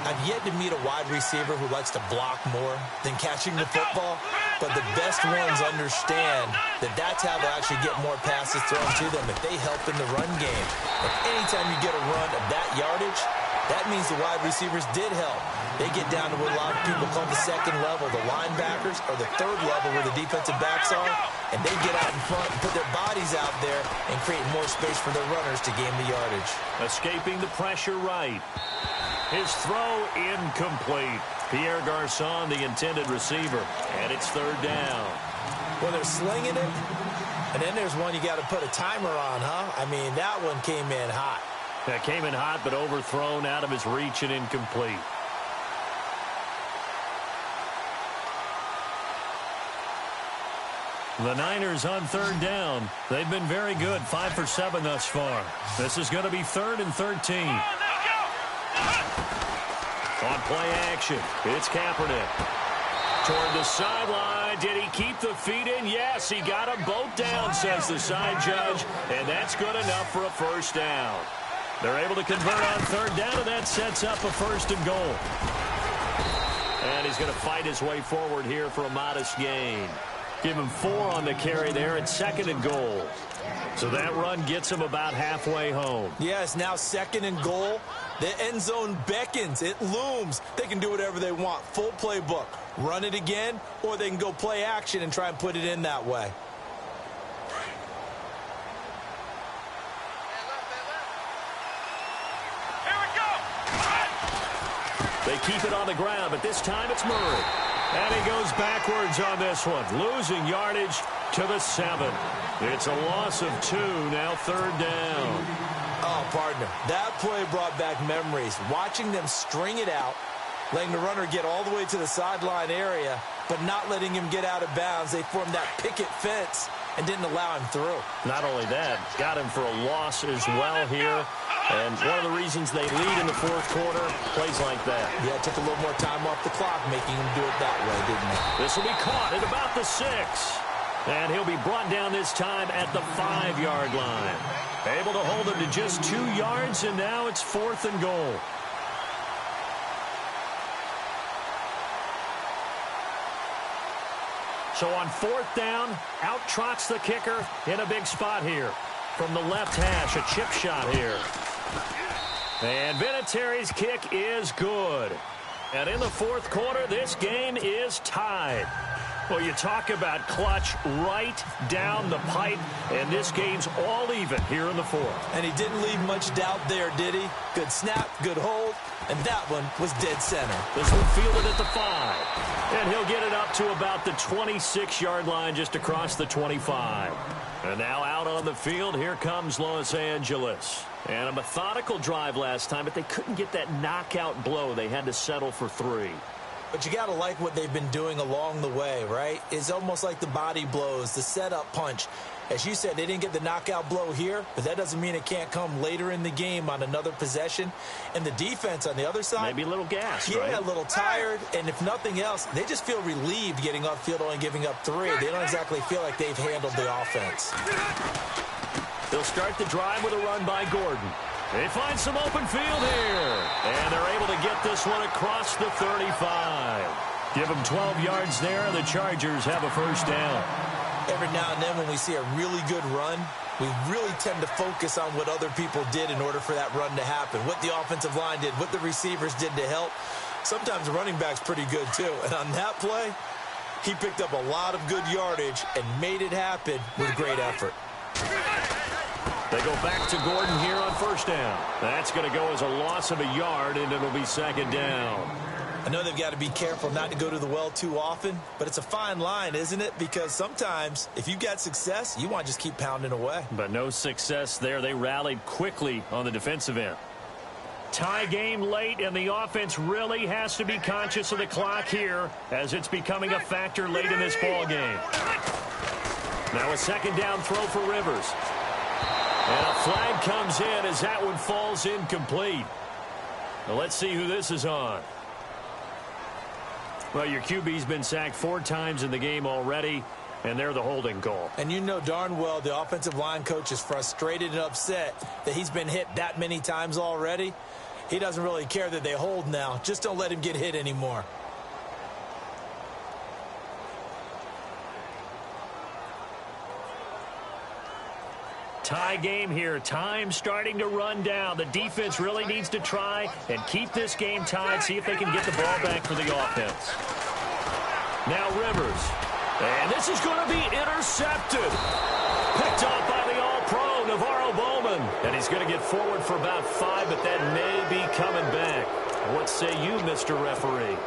I've yet to meet a wide receiver who likes to block more than catching the football, but the best ones understand that that's how they'll actually get more passes thrown to them if they help in the run game. And anytime you get a run of that yardage, that means the wide receivers did help. They get down to what a lot of people call the 2nd level, the linebackers, or the 3rd level where the defensive backs are, and they get out in front and put their bodies out there and create more space for their runners to gain the yardage. Escaping the pressure right. His throw incomplete. Pierre Garçon, the intended receiver, and it's 3rd down. Well, they're slinging it, And then there's one you got to put a timer on, huh? I mean, that one came in hot. That came in hot, but overthrown, out of his reach, and incomplete. The Niners on third down. They've been very good, 5 for 7 thus far. This is going to be 3rd and 13. On play action, it's Kaepernick. Toward the sideline. Did he keep the feet in? Yes, he got them both down, says the side judge, and that's good enough for a first down. They're able to convert on third down, and that sets up a 1st and goal. And he's going to fight his way forward here for a modest gain. Give him 4 on the carry there at 2nd and goal. So that run gets him about halfway home. Yes, now 2nd and goal. The end zone beckons. It looms. They can do whatever they want. Full playbook. Run it again, or they can go play action and try and put it in that way. They keep it on the ground, but this time it's Murray. And he goes backwards on this one, losing yardage to the 7. It's a loss of 2, now 3rd down. Oh, partner, that play brought back memories. Watching them string it out, letting the runner get all the way to the sideline area, but not letting him get out of bounds. They formed that picket fence and didn't allow him through. Not only that, got him for a loss as well here. And one of the reasons they lead in the 4th quarter, plays like that. Yeah, it took a little more time off the clock, making him do it that way, didn't it? This will be caught at about the 6. And he'll be brought down this time at the 5-yard line. Able to hold him to just 2 yards, and now it's 4th and goal. So on 4th down, out trots the kicker in a big spot here. From the left hash, a chip shot here. And Vinatieri's kick is good. And in the 4th quarter, this game is tied. Well, you talk about clutch right down the pipe, and this game's all even here in the 4th. And he didn't leave much doubt there, did he? Good snap, good hold, and that one was dead center. This one fielded at the 5. And he'll get it up to about the 26-yard line, just across the 25. And now out on the field, here comes Los Angeles. And a methodical drive last time, but they couldn't get that knockout blow. They had to settle for 3. But you got to like what they've been doing along the way, right? It's almost like the body blows, the setup punch. As you said, they didn't get the knockout blow here, but that doesn't mean it can't come later in the game on another possession. And the defense on the other side, maybe a little gassed, yeah, right? A little tired. And if nothing else, they just feel relieved getting upfield, only giving up 3. They don't exactly feel like they've handled the offense. They'll start the drive with a run by Gordon. They find some open field here. And they're able to get this one across the 35. Give them 12 yards there. The Chargers have a 1st down. Every now and then when we see a really good run, we really tend to focus on what other people did in order for that run to happen. What the offensive line did, what the receivers did to help. Sometimes the running back's pretty good too. And on that play, he picked up a lot of good yardage and made it happen with great effort. They go back to Gordon here on 1st down. That's going to go as a loss of a yard, and it'll be 2nd down. I know they've got to be careful not to go to the well too often, but it's a fine line, isn't it? Because sometimes, if you've got success, you want to just keep pounding away. But no success there. They rallied quickly on the defensive end. Tie game late, and the offense really has to be conscious of the clock here as it's becoming a factor late in this ball game. Now a 2nd down throw for Rivers. And a flag comes in as that one falls incomplete. Well, let's see who this is on. Well, your QB's been sacked 4 times in the game already, and they're the holding call. And you know darn well the offensive line coach is frustrated and upset that he's been hit that many times already. He doesn't really care that they hold now. Just don't let him get hit anymore. Tie game here. Time starting to run down. The defense really needs to try and keep this game tied, see if they can get the ball back for the offense. Now Rivers. And this is going to be intercepted. Picked off by the all-pro, Navarro Bowman. And he's going to get forward for about 5, but that may be coming back. What say you, Mr. Referee?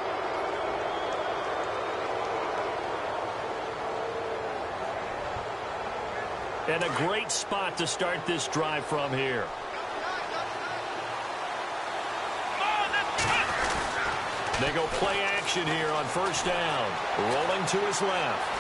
And a great spot to start this drive from here. They go play action here on first down. Rolling to his left.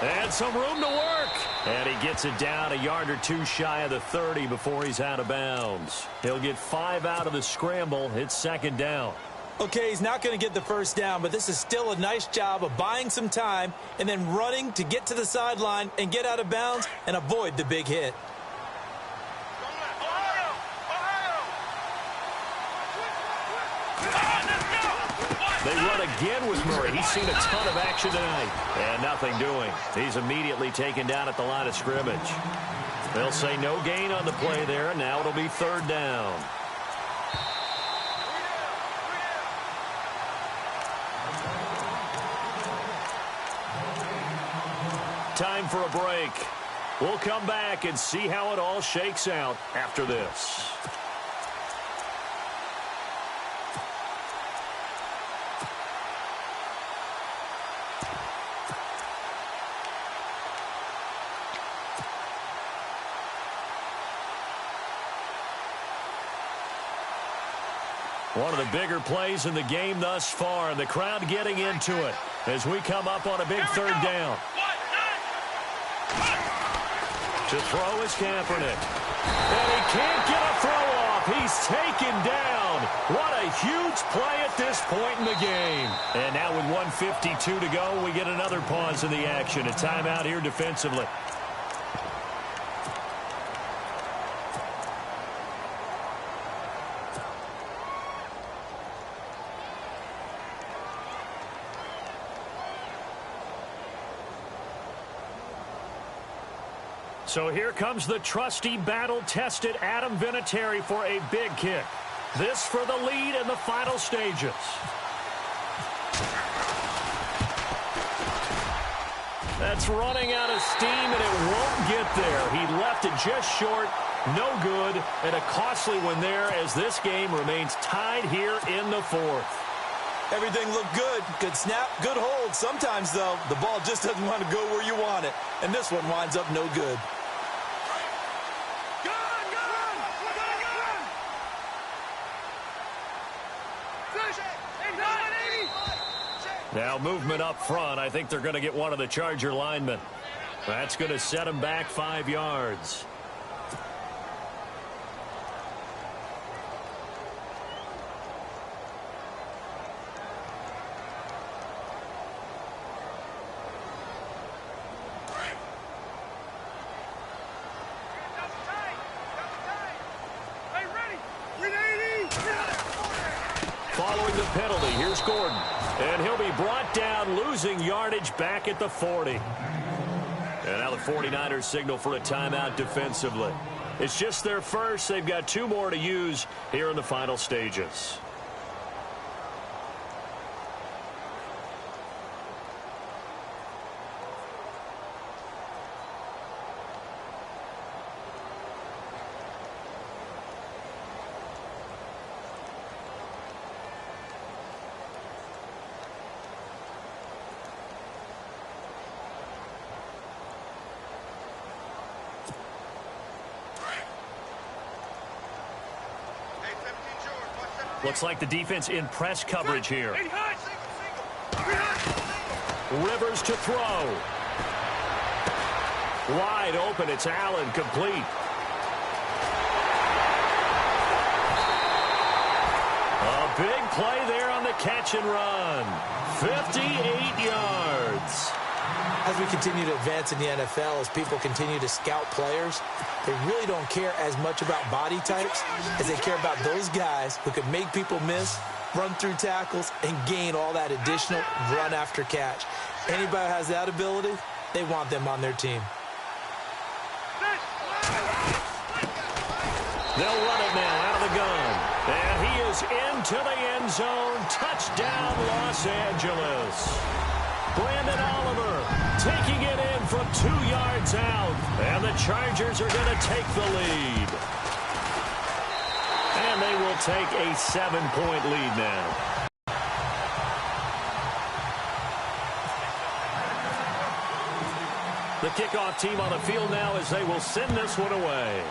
And some room to work. And he gets it down a yard or two shy of the 30 before he's out of bounds. He'll get 5 out of the scramble. It's second down. Okay, he's not going to get the first down, but this is still a nice job of buying some time and then running to get to the sideline and get out of bounds and avoid the big hit. They run again with Murray. He's seen a ton of action tonight. And nothing doing. He's immediately taken down at the line of scrimmage. They'll say no gain on the play there, and now it'll be third down. Time for a break. We'll come back and see how it all shakes out after this. One of the bigger plays in the game thus far, and the crowd getting into it as we come up on a big third down. To throw is Kaepernick. And he can't get a throw off. He's taken down. What a huge play at this point in the game. And now with 1:52 to go, we get another pause in the action. A timeout here defensively. So here comes the trusty, battle-tested Adam Vinatieri for a big kick. This for the lead in the final stages. That's running out of steam, and it won't get there. He left it just short, no good, and a costly one there as this game remains tied here in the fourth. Everything looked good. Good snap, good hold. Sometimes, though, the ball just doesn't want to go where you want it. And this one winds up no good. Now movement up front. I think they're going to get one of the Charger linemen. That's going to set them back 5 yards. Following the penalty, here's Gordon. And he'll be brought down, losing yardage back at the 40. And now the 49ers signal for a timeout defensively. It's just their first. They've got 2 more to use here in the final stages. Looks like the defense in press coverage here. Rivers to throw. Wide open. It's Allen, complete. A big play there on the catch and run. 58 yards. As we continue to advance in the NFL, as people continue to scout players, they really don't care as much about body types as they care about those guys who can make people miss, run through tackles, and gain all that additional run after catch. Anybody who has that ability, they want them on their team. They'll run it now out of the gun. And he is into the end zone. Touchdown, Los Angeles. Brandon Oliver taking it in from 2 yards out. And the Chargers are going to take the lead. And they will take a 7-point lead now. The kickoff team on the field now as they will send this one away.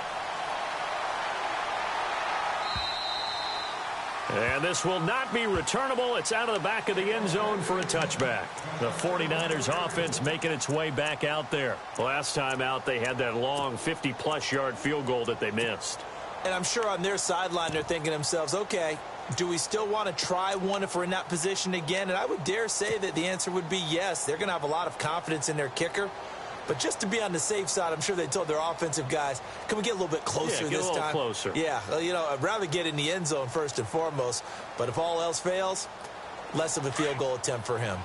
And this will not be returnable. It's out of the back of the end zone for a touchback. The 49ers offense making its way back out there. Last time out, they had that long 50-plus yard field goal that they missed. And I'm sure on their sideline they're thinking to themselves, okay, do we still want to try one if we're in that position again? And I would dare say that the answer would be yes. They're going to have a lot of confidence in their kicker. But just to be on the safe side, I'm sure they told their offensive guys, can we get a little bit closer this time? Closer. Yeah, you know, I'd rather get in the end zone first and foremost. But if all else fails, less of a field goal attempt for him.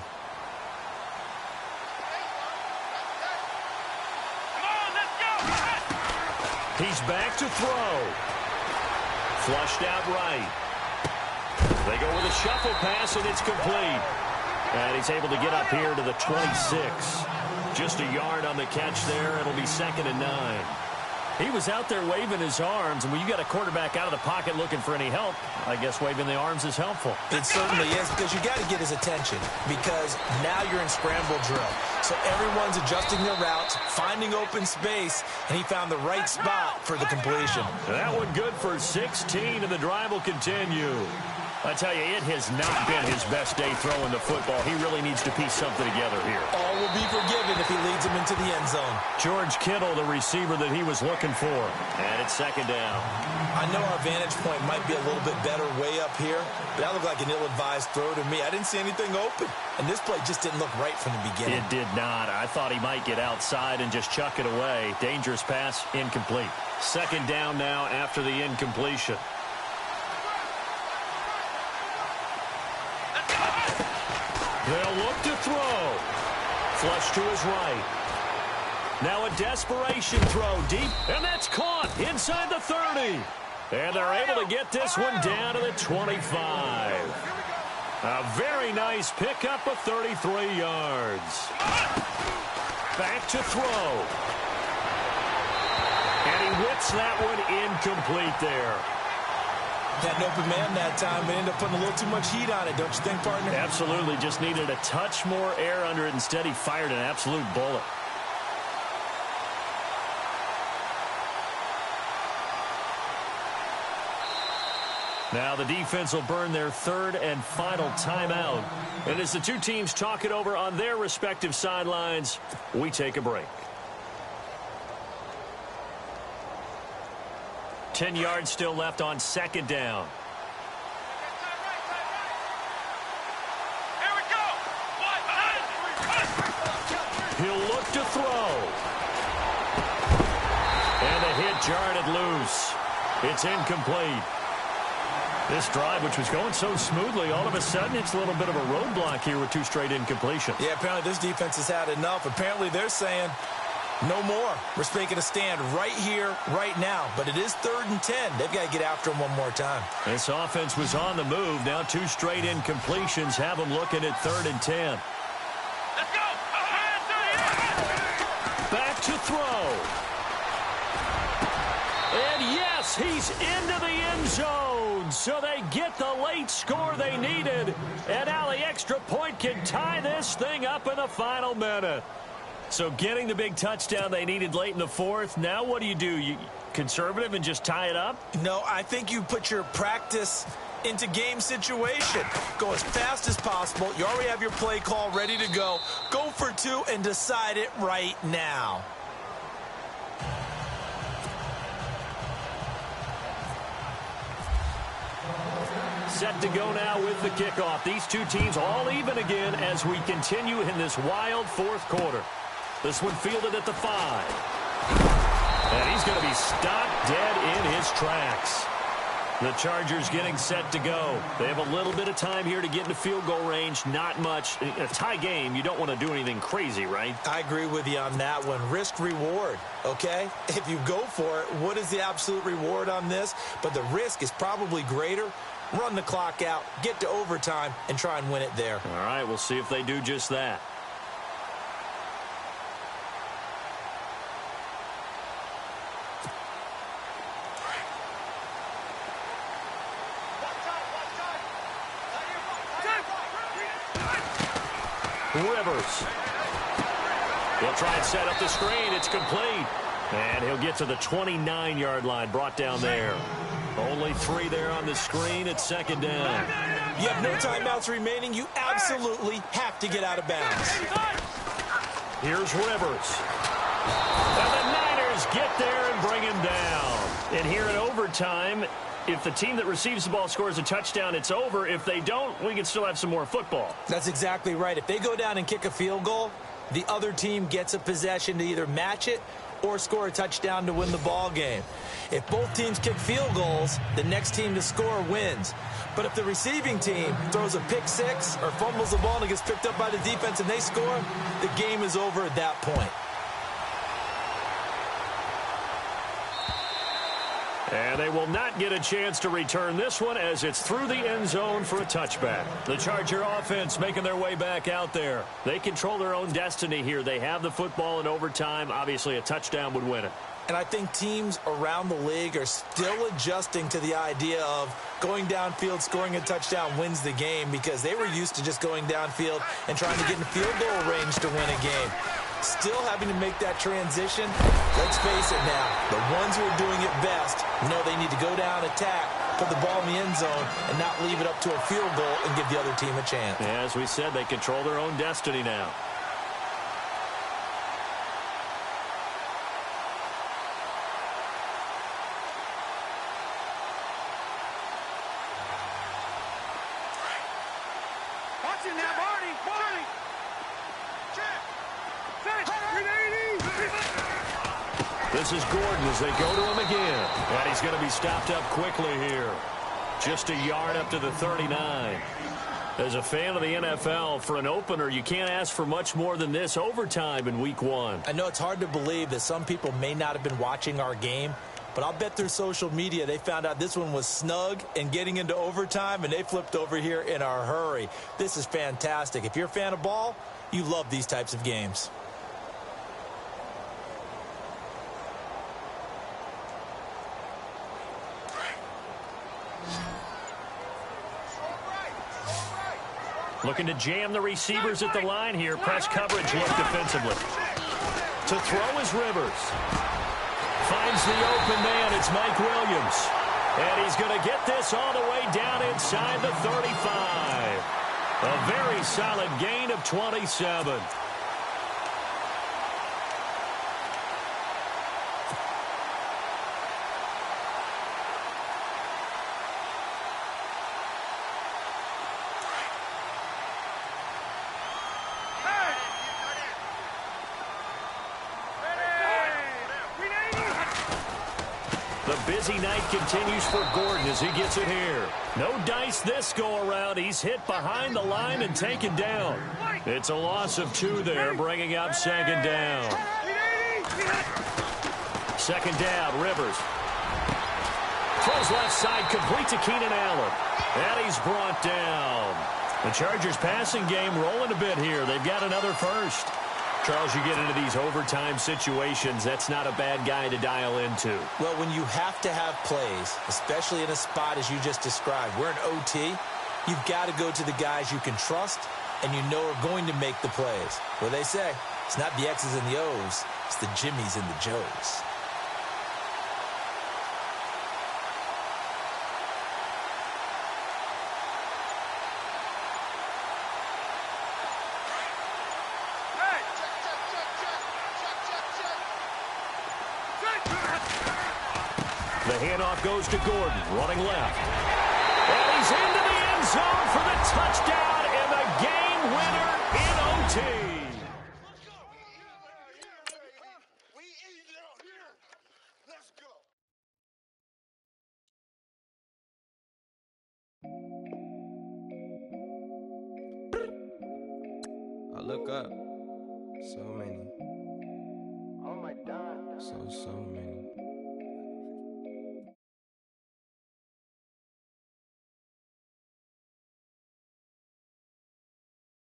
He's back to throw. Flushed out right. They go with a shuffle pass, and it's complete. And he's able to get up here to the 26. Just a yard on the catch there. It'll be 2nd and 9. He was out there waving his arms, and when you got a quarterback out of the pocket looking for any help, I guess waving the arms is helpful. It certainly is, because you got to get his attention, because now you're in scramble drill. So everyone's adjusting their routes, finding open space, and he found the right spot for the completion. That one good for 16, and the drive will continue. I tell you, it has not been his best day throwing the football. He really needs to piece something together here. All will be forgiven if he leads him into the end zone. George Kittle, the receiver that he was looking for. And it's 2nd down. I know our vantage point might be a little bit better way up here, but that looked like an ill-advised throw to me. I didn't see anything open, and this play just didn't look right from the beginning. It did not. I thought he might get outside and just chuck it away. Dangerous pass, incomplete. 2nd down now after the incompletion. They'll look to throw. Flush to his right. Now a desperation throw deep, and that's caught inside the 30. And they're able to get this one down to the 25. A very nice pickup of 33 yards. Back to throw. And he whips that one incomplete there. Had an open man that time, but ended up putting a little too much heat on it, don't you think, partner? Absolutely. Just needed a touch more air under it. Instead, he fired an absolute bullet. Now the defense will burn their 3rd and final timeout. And as the two teams talk it over on their respective sidelines, we take a break. 10 yards still left on 2nd down. He'll look to throw. And the hit jarred it loose. It's incomplete. This drive, which was going so smoothly, all of a sudden it's a little bit of a roadblock here with 2 straight incompletions. Yeah, apparently this defense has had enough. Apparently they're saying, no more. We're making a stand right here, right now. But it is 3rd and 10. They've got to get after him one more time. This offense was on the move. Now 2 straight incompletions have them looking at 3rd and 10. Let's go! Back to throw. And yes, he's into the end zone. So they get the late score they needed. And now the extra point can tie this thing up in the final minute. So getting the big touchdown they needed late in the 4th. Now what do? You conservative and just tie it up? No, I think you put your practice into game situation. Go as fast as possible. You already have your play call ready to go. Go for 2 and decide it right now. Set to go now with the kickoff. These two teams all even again as we continue in this wild 4th quarter. This one fielded at the 5. And he's going to be stopped dead in his tracks. The Chargers getting set to go. They have a little bit of time here to get into field goal range. Not much. In a tie game, you don't want to do anything crazy, right? I agree with you on that one. Risk-reward, okay? If you go for it, what is the absolute reward on this? But the risk is probably greater. Run the clock out, get to overtime, and try and win it there. All right, we'll see if they do just that. Rivers. He'll try and set up the screen. It's complete. And he'll get to the 29-yard line, brought down there. Only 3 there on the screen at second down. You have no timeouts remaining. You absolutely have to get out of bounds. Here's Rivers. And the Niners get there and bring him down. And here in overtime, if the team that receives the ball scores a touchdown, it's over. If they don't, we can still have some more football. That's exactly right. If they go down and kick a field goal, the other team gets a possession to either match it or score a touchdown to win the ball game. If both teams kick field goals, the next team to score wins. But if the receiving team throws a pick six or fumbles the ball and it gets picked up by the defense and they score, the game is over at that point. And they will not get a chance to return this one as it's through the end zone for a touchback. The Charger offense making their way back out there. They control their own destiny here. They have the football in overtime. Obviously, a touchdown would win it. And I think teams around the league are still adjusting to the idea of going downfield, scoring a touchdown wins the game, because they were used to just going downfield and trying to get in field goal range to win a game. Still having to make that transition. Let's face it now, the ones who are doing it best know they need to go down, attack, put the ball in the end zone, and not leave it up to a field goal and give the other team a chance. Yeah, as we said, they control their own destiny now. This is Gordon as they go to him again. And he's going to be stopped up quickly here. Just a yard up to the 39. As a fan of the NFL, for an opener, you can't ask for much more than this overtime in week 1. I know it's hard to believe that some people may not have been watching our game, but I'll bet through social media they found out this one was snug and getting into overtime, and they flipped over here in a hurry. This is fantastic. If you're a fan of ball, you love these types of games. Looking to jam the receivers at the line here. Press coverage look defensively. To throw is Rivers. Finds the open man. It's Mike Williams. And he's going to get this all the way down inside the 35. A very solid gain of 27. The busy night continues for Gordon as he gets it here. No dice this go-around. He's hit behind the line and taken down. It's a loss of 2 there, bringing up second down. Second down, Rivers. Throws left side, complete to Keenan Allen. And he's brought down. The Chargers passing game rolling a bit here. They've got another first. Charles, you get into these overtime situations, that's not a bad guy to dial into. Well, when you have to have plays, especially in a spot as you just described, we're in OT, you've got to go to the guys you can trust and you know are going to make the plays. Well, they say, it's not the X's and the O's, it's the Jimmys and the Joes. The handoff goes to Gordon, running left. And he's into the end zone for the touchdown and the game winner in OT. I look up, so many. Oh my God. So many.